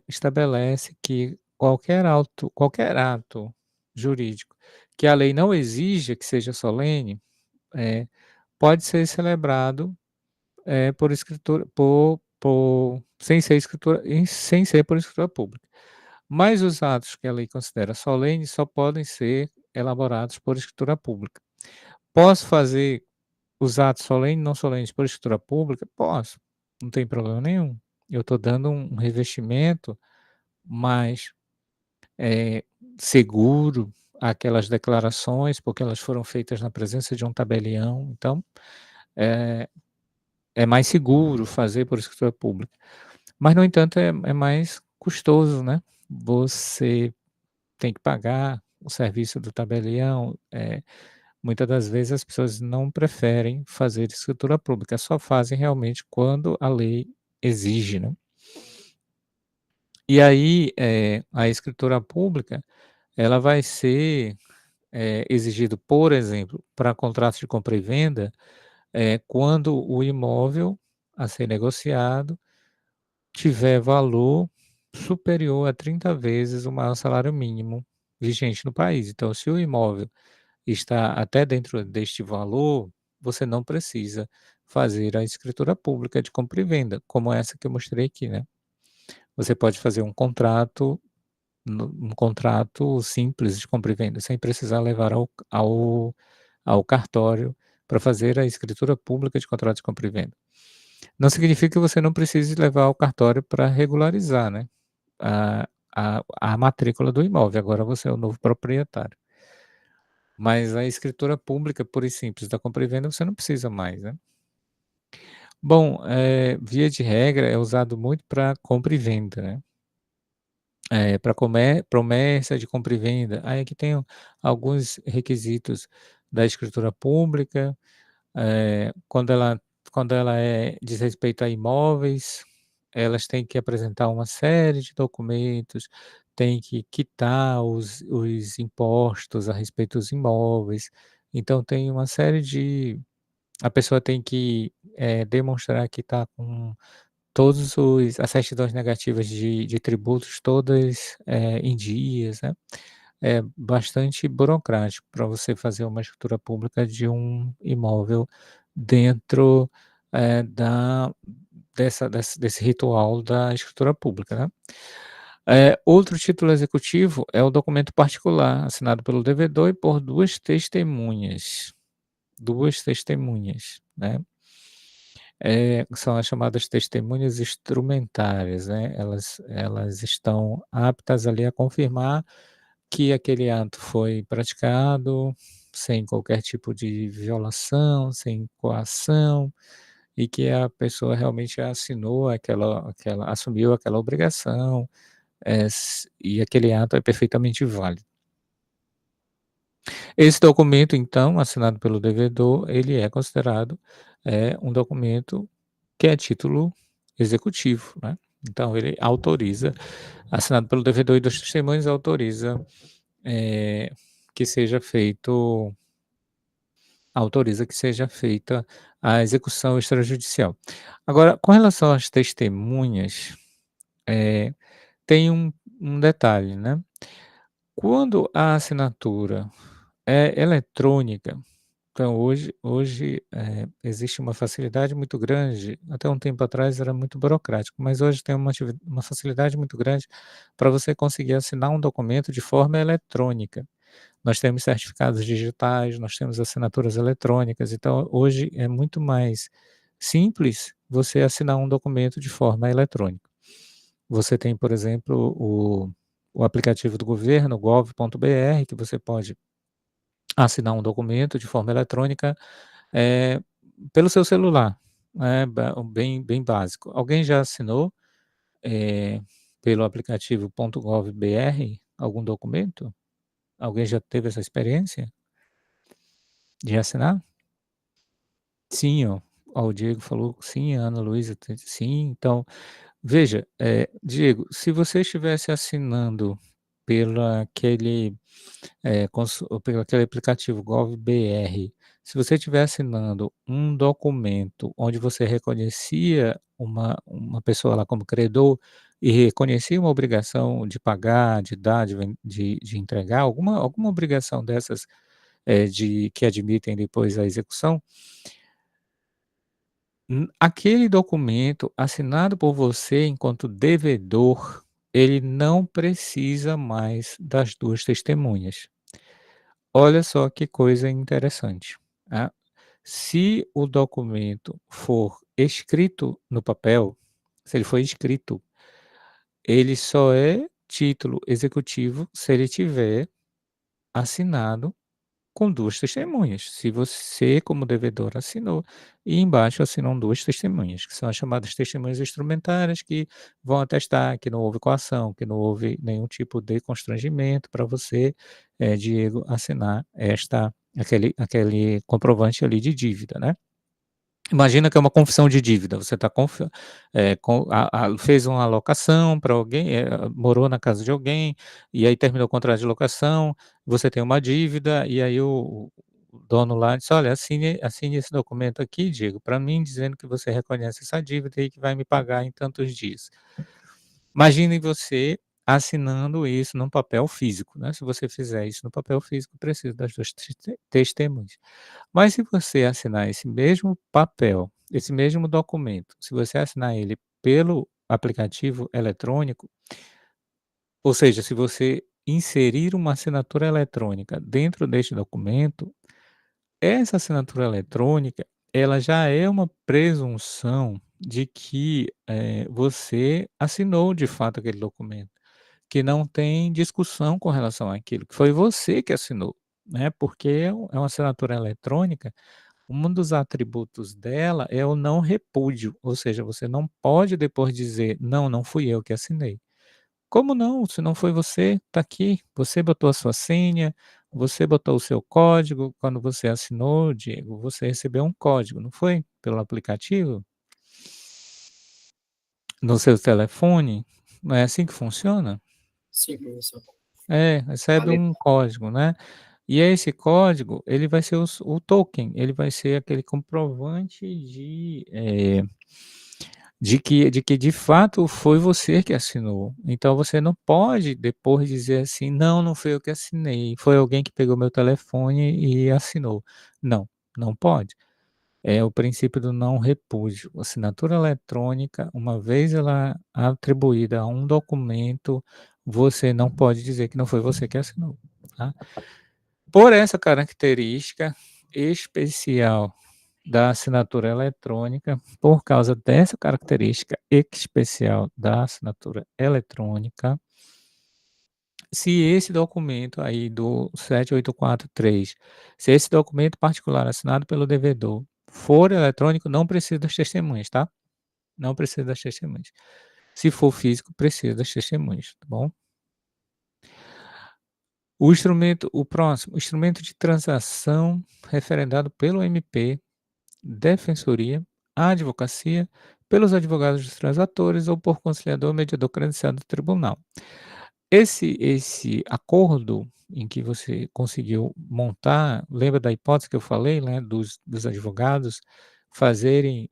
estabelece que qualquer ato jurídico que a lei não exija que seja solene, pode ser celebrado, por escritura sem ser por escritura pública. Mas os atos que a lei considera solenes só podem ser elaborados por escritura pública. Posso fazer os atos solenes e não solenes por escritura pública? Posso, não tem problema nenhum. Eu estou dando um revestimento mais, eh, seguro àquelas declarações, porque elas foram feitas na presença de um tabelião, então, eh, é mais seguro fazer por escritura pública. Mas, no entanto, é mais custoso, né, você tem que pagar o serviço do tabelião, muitas das vezes as pessoas não preferem fazer escritura pública, só fazem realmente quando a lei exige, né. E aí, a escritura pública, ela vai ser, exigido, por exemplo, para contratos de compra e venda, quando o imóvel a ser negociado tiver valor superior a 30 vezes o maior salário mínimo vigente no país. Então, se o imóvel está até dentro deste valor, você não precisa fazer a escritura pública de compra e venda, como essa que eu mostrei aqui, né. Você pode fazer um contrato simples de compra e venda, sem precisar levar ao cartório para fazer a escritura pública de contrato de compra e venda. Não significa que você não precise levar ao cartório para regularizar, né, a matrícula do imóvel, agora você é o novo proprietário. Mas a escritura pública pura e simples da compra e venda você não precisa mais, né. Bom, via de regra é usado muito para compra e venda, né. Para promessa de compra e venda, aí aqui tem alguns requisitos da escritura pública, quando ela diz respeito a imóveis, elas têm que apresentar uma série de documentos, têm que quitar os impostos a respeito dos imóveis, então tem uma série de a pessoa tem que, demonstrar que está com todos os as certidões negativas de tributos todas, em dias, né. É bastante burocrático para você fazer uma escritura pública de um imóvel dentro, da desse ritual da escritura pública, né. Outro título executivo é o documento particular, assinado pelo devedor e por 2 testemunhas, né. São as chamadas testemunhas instrumentárias, né, elas estão aptas ali a confirmar que aquele ato foi praticado sem qualquer tipo de violação, sem coação, e que a pessoa realmente assinou aquela assumiu aquela obrigação, e aquele ato é perfeitamente válido. Esse documento, então, assinado pelo devedor, ele é considerado, um documento que é título executivo, né. Então ele autoriza, assinado pelo devedor e dos testemunhas, autoriza, eh, que seja feito autoriza que seja feita a execução extrajudicial. Agora, com relação às testemunhas, eh, tem um detalhe, né. Quando a assinatura é eletrônica, então hoje, existe uma facilidade muito grande, até um tempo atrás era muito burocrático, mas hoje tem uma facilidade muito grande para você conseguir assinar um documento de forma eletrônica. Nós temos certificados digitais, nós temos assinaturas eletrônicas, então hoje é muito mais simples você assinar um documento de forma eletrônica. Você tem, por exemplo, o aplicativo do governo, gov.br, que você pode assinar um documento de forma eletrônica, eh, pelo seu celular, né, bem básico. Alguém já assinou, eh, pelo aplicativo .gov.br algum documento? Alguém já teve essa experiência de assinar? Sim, ó, o Diego falou sim, a Ana Luísa sim, então, veja, Diego, se você estivesse assinando pela aquele pelo aquele aplicativo Gov.br, se você estiver assinando um documento onde você reconhecia uma pessoa lá como credor e reconhecia uma obrigação de pagar, de dar, de entregar, alguma obrigação dessas, que admitem depois a execução, Aquele documento assinado por você enquanto devedor, ele não precisa mais das 2 testemunhas. Olha só que coisa interessante, tá. Se o documento for escrito no papel, se ele for escrito, ele só é título executivo se ele tiver assinado com 2 testemunhas. Se você, como devedor, assinou, e embaixo assinam 2 testemunhas, que são as chamadas testemunhas instrumentárias, que vão atestar que não houve coação, que não houve nenhum tipo de constrangimento para você, Diego, assinar aquele comprovante ali de dívida, né. Imagina que é uma confissão de dívida, você está fez uma alocação para alguém, morou na casa de alguém, e aí terminou o contrato de locação, você tem uma dívida, e aí o dono lá disse: "Olha, assine esse documento aqui, Diego, para mim, dizendo que você reconhece essa dívida e que vai me pagar em tantos dias". Imagine você assinando isso num papel físico, né, se você fizer isso no papel físico, precisa das 2 testemunhas. Mas se você assinar esse mesmo papel, esse mesmo documento, se você assinar ele pelo aplicativo eletrônico, ou seja, se você inserir uma assinatura eletrônica dentro deste documento, essa assinatura eletrônica, ela já é uma presunção de que, você assinou de fato aquele documento, que não tem discussão com relação àquilo, que foi você que assinou, né, porque é uma assinatura eletrônica. Um dos atributos dela é o não repúdio, ou seja, você não pode depois dizer: "Não, não fui eu que assinei". Como não? Se não foi você, está aqui, você botou a sua senha, você botou o seu código, quando você assinou, Diego, você recebeu um código, não foi? Pelo aplicativo? No seu telefone? Não é assim que funciona? Sim, professor. É, recebe Vale. um código, né. E esse código, ele vai ser o token, ele vai ser aquele comprovante de que de fato foi você que assinou. Então você não pode depois dizer assim: "Não, não fui eu que assinei, foi alguém que pegou meu telefone e assinou". Não, não pode. É o princípio do não repúdio. Assinatura eletrônica, uma vez ela atribuída a um documento, você não pode dizer que não foi você que assinou, tá. Por essa característica especial da assinatura eletrônica, por causa dessa característica especial da assinatura eletrônica, se esse documento aí do 7843, se esse documento particular assinado pelo devedor for eletrônico, não precisa das testemunhas, tá? Não precisa das testemunhas. Se for físico, precisa das testemunhas, tá bom? O próximo, instrumento de transação referendado pelo MP, defensoria, advocacia, pelos advogados dos transatores ou por conciliador mediador credenciado do tribunal. Esse acordo em que você conseguiu montar, lembra da hipótese que eu falei, né, dos advogados fazerem,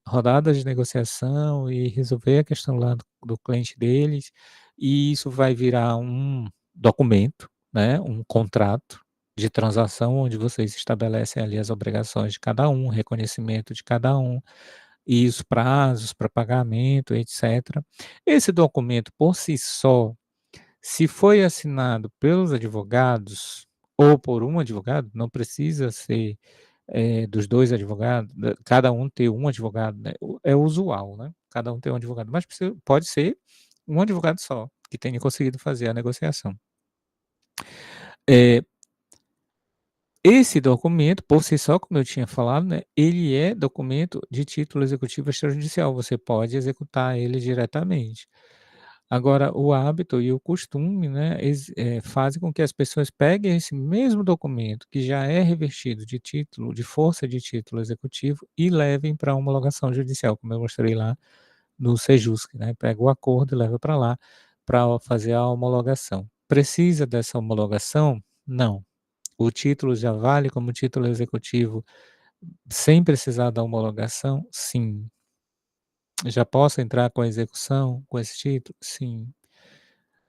rodadas de negociação e resolver a questão lá do cliente deles, e isso vai virar um documento, né, um contrato de transação onde vocês estabelecem ali as obrigações de cada um, reconhecimento de cada um, e os prazos para pagamento, etcétera. Esse documento por si só, se foi assinado pelos advogados ou por um advogado, não precisa ser, dos 2 advogados, cada um ter um advogado, né, é usual, né, cada um ter um advogado, mas pode ser um advogado só, que tenha conseguido fazer a negociação. Eh, Esse documento, por si só, como eu tinha falado, né, ele é documento de título executivo extrajudicial, você pode executar ele diretamente. Agora, o hábito e o costume, né, fazem com que as pessoas peguem esse mesmo documento, que já é revestido de título, de força de título executivo, e levem para a homologação judicial, como eu mostrei lá no Sejusc, né, pega o acordo e leva para lá, para fazer a homologação. Precisa dessa homologação? Não. O título já vale como título executivo sem precisar da homologação? Sim. Já posso entrar com a execução com esse título? Sim.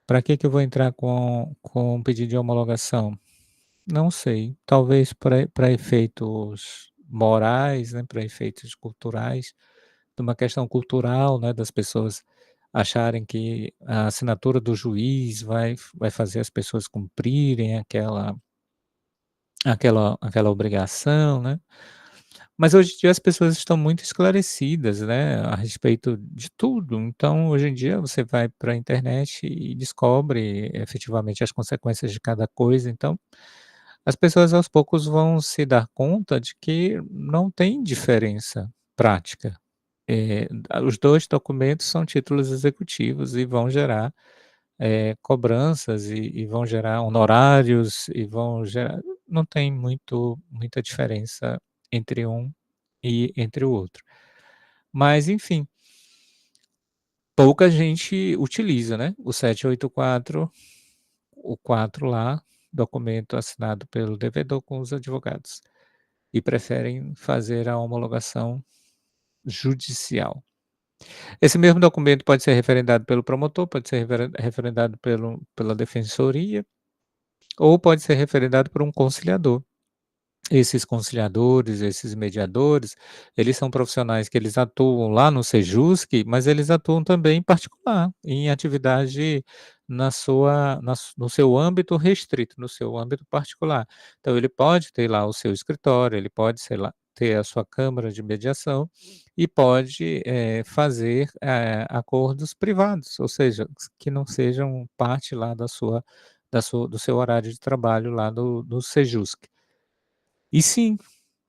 Para que eu vou entrar com um pedido de homologação? Não sei, talvez para efeitos morais, né, para efeitos culturais, de uma questão cultural, né, das pessoas acharem que a assinatura do juiz vai fazer as pessoas cumprirem aquela obrigação, né. Mas hoje em dia as pessoas estão muito esclarecidas, né, a respeito de tudo, então hoje em dia você vai para a internet e descobre efetivamente as consequências de cada coisa, então as pessoas aos poucos vão se dar conta de que não tem diferença prática. Os 2 documentos são títulos executivos e vão gerar, cobranças e vão gerar honorários e vão gerar não tem muita diferença entre um e entre o outro. Mas enfim, pouca gente utiliza, né, o 784, o 4 lá, documento assinado pelo devedor com os advogados, e preferem fazer a homologação judicial. Esse mesmo documento pode ser referendado pelo promotor, pode ser referendado pela defensoria, ou pode ser referendado por um conciliador. Esses conciliadores, esses mediadores, eles são profissionais que eles atuam lá no Sejusc, mas eles atuam também em particular, em atividade no seu âmbito restrito, no seu âmbito particular. Então ele pode ter lá o seu escritório, ele pode, sei lá, ter a sua câmara de mediação e pode, fazer, acordos privados, ou seja, que não sejam parte lá do seu horário de trabalho lá do Sejusc. E sim,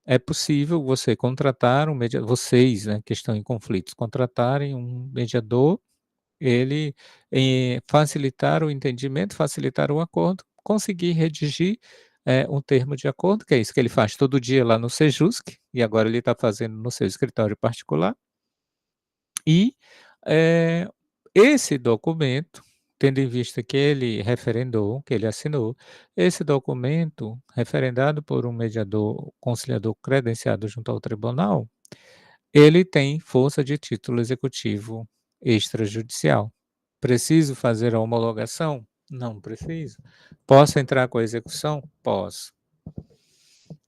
é possível você contratar um mediador, vocês, né, que estão em conflitos, contratarem um mediador, ele, facilitar o entendimento, facilitar o acordo, conseguir redigir, um termo de acordo, que é isso que ele faz todo dia lá no Sejusc, e agora ele está fazendo no seu escritório particular. E, eh, esse documento, tendo em vista que ele referendou, que ele assinou, esse documento referendado por um mediador, conciliador credenciado junto ao tribunal, ele tem força de título executivo extrajudicial. Preciso fazer a homologação? Não preciso. Posso entrar com a execução? Posso.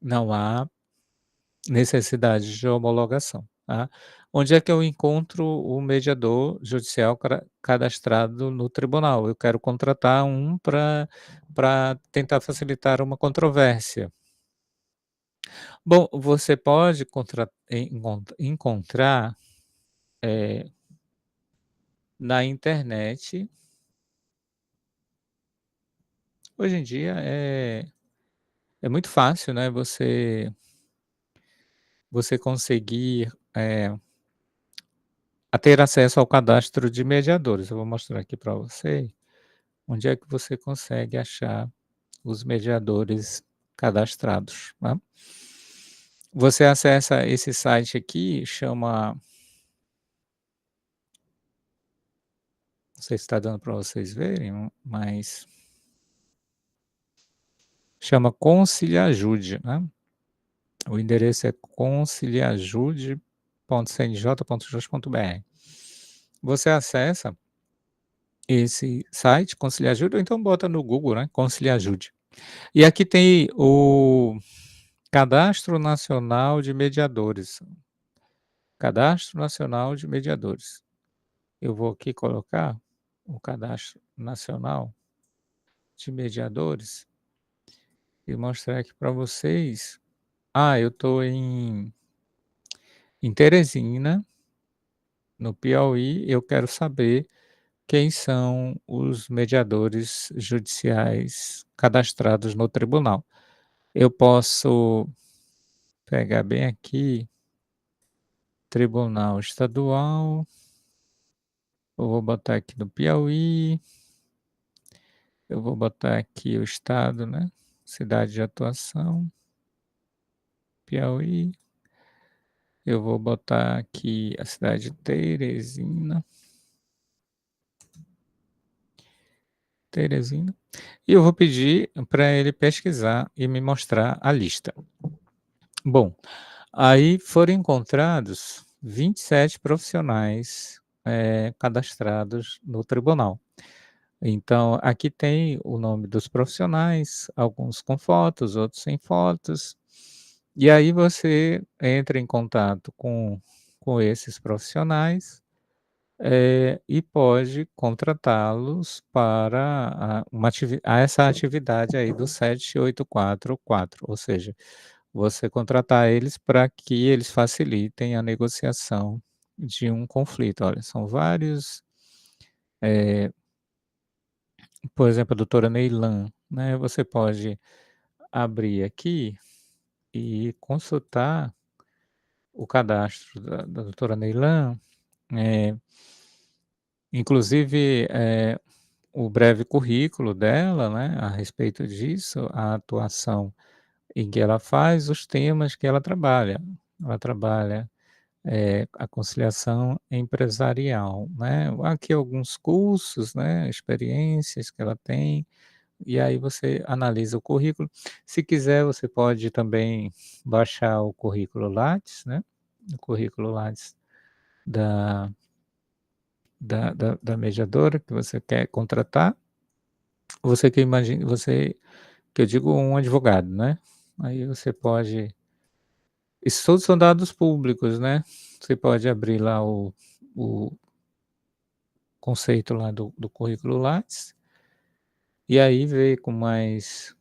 Não há necessidade de homologação, tá. Onde é que eu encontro o mediador judicial cadastrado no tribunal? Eu quero contratar um para tentar facilitar uma controvérsia. Bom, você pode encontrar, eh, na internet. Hoje em dia é muito fácil, né, você conseguir, a ter acesso ao cadastro de mediadores. Eu vou mostrar aqui para você onde é que você consegue achar os mediadores cadastrados, tá. Você acessa esse site aqui, chama, não sei se está dando para vocês verem, mas chama Conciliajude, né. O endereço é conciliajude.cnj.jus.br. Você acessa esse site, Conciliajude, ou então bota no Google, né, Conciliajude. E aqui tem o Cadastro Nacional de Mediadores. Cadastro Nacional de Mediadores. Eu vou aqui colocar o Cadastro Nacional de Mediadores e mostrar aqui para vocês. Eu estou em Teresina, no Piauí. Eu quero saber quem são os mediadores judiciais cadastrados no tribunal. Eu posso pegar bem aqui, Tribunal Estadual, eu vou botar aqui no Piauí, eu vou botar aqui o estado, né, cidade de atuação, Piauí, eu vou botar aqui a cidade de Teresina, e eu vou pedir para ele pesquisar e me mostrar a lista. Bom, aí foram encontrados 27 profissionais, cadastrados no tribunal. Então, aqui tem o nome dos profissionais, alguns com fotos, outros sem fotos, E aí você entra em contato com esses profissionais, e pode contratá-los para essa atividade aí do 7844, ou seja, você contratar eles para que eles facilitem a negociação de um conflito. Olha, são vários, eh, por exemplo, a doutora Neylan, né, você pode abrir aqui e consultar o cadastro da doutora Neylan, eh, inclusive, o breve currículo dela, né, a respeito disso, a atuação em que ela faz, os temas que ela trabalha. Ela trabalha, a conciliação empresarial, né. Aqui alguns cursos, né, experiências que ela tem, e aí você analisa o currículo. Se quiser, você pode também baixar o currículo Lattes, né, o currículo Lattes da da mediadora que você quer contratar. Você que imagina, você, que eu digo, um advogado, né, aí você pode, isso todos são dados públicos, né, você pode abrir lá o conceito lá do currículo Lattes, e aí ver com mais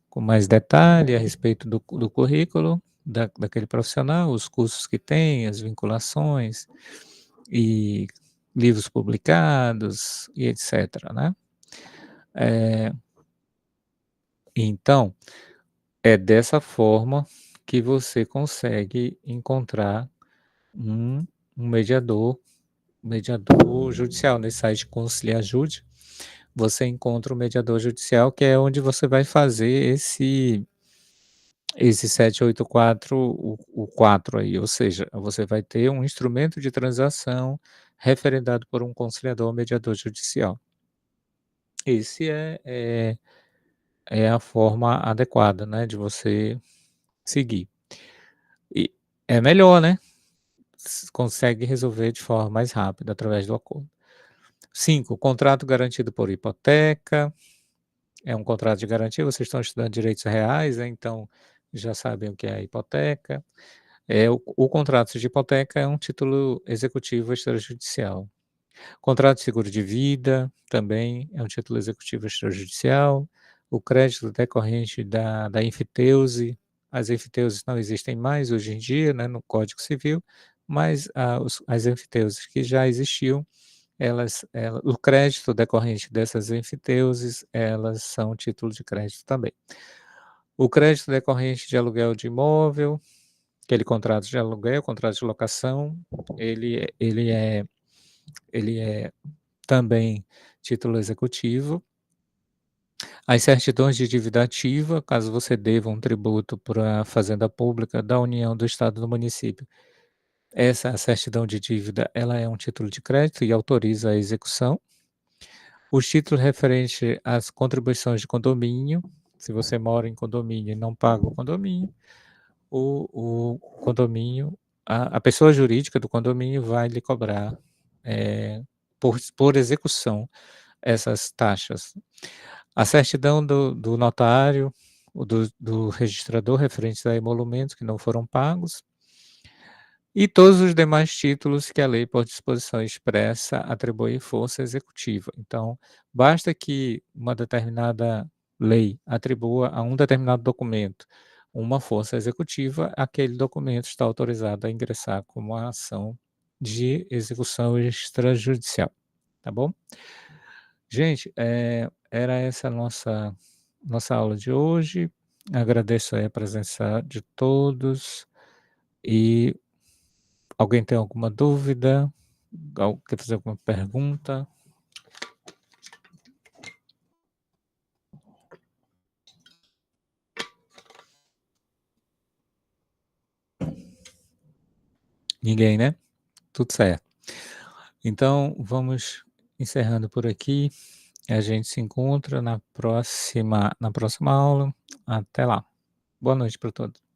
detalhe a respeito do currículo daquele profissional, os cursos que tem, as vinculações e livros publicados e etcétera, né. Eh, então, é dessa forma que você consegue encontrar um mediador judicial. Nesse site Conciliajude, você encontra o mediador judicial, que é onde você vai fazer esse 784, o 4 aí, ou seja, você vai ter um instrumento de transação referendado por um conciliador ou mediador judicial. Esse é a forma adequada, né, de você seguir. E é melhor, né, consegue resolver de forma mais rápida através do acordo. 5, contrato garantido por hipoteca, é um contrato de garantia, vocês estão estudando direitos reais, né, então já sabem o que é a hipoteca. O contrato de hipoteca é um título executivo extrajudicial. Contrato de seguro de vida também é um título executivo extrajudicial. O crédito decorrente da enfiteuse, as enfiteuses não existem mais hoje em dia, né, no Código Civil, mas as enfiteuses que já existiam, o crédito decorrente dessas enfiteuses, elas são título de crédito também. O crédito decorrente de aluguel de imóvel, aquele contrato de aluguel, contrato de locação, ele é também título executivo. As certidões de dívida ativa, caso você deva um tributo para a fazenda pública da União, do Estado, do município. Essa certidão de dívida, ela é um título de crédito e autoriza a execução. Os títulos referentes às contribuições de condomínio, se você mora em condomínio e não paga o condomínio, o condomínio, a pessoa jurídica do condomínio vai lhe cobrar, por execução, essas taxas. A certidão do notário, o do registrador referentes a emolumentos que não foram pagos, e todos os demais títulos que a lei, por disposição expressa, atribui força executiva. Então, basta que uma determinada lei atribua a um determinado documento uma força executiva, aquele documento está autorizado a ingressar como uma ação de execução extrajudicial, tá bom? Gente, era essa a nossa aula de hoje. Agradeço aí a presença de todos e alguém tem alguma dúvida? Quer fazer alguma pergunta? Ninguém, né? Tudo certo. Então, vamos encerrando por aqui. A gente se encontra na próxima aula. Até lá. Boa noite para todos.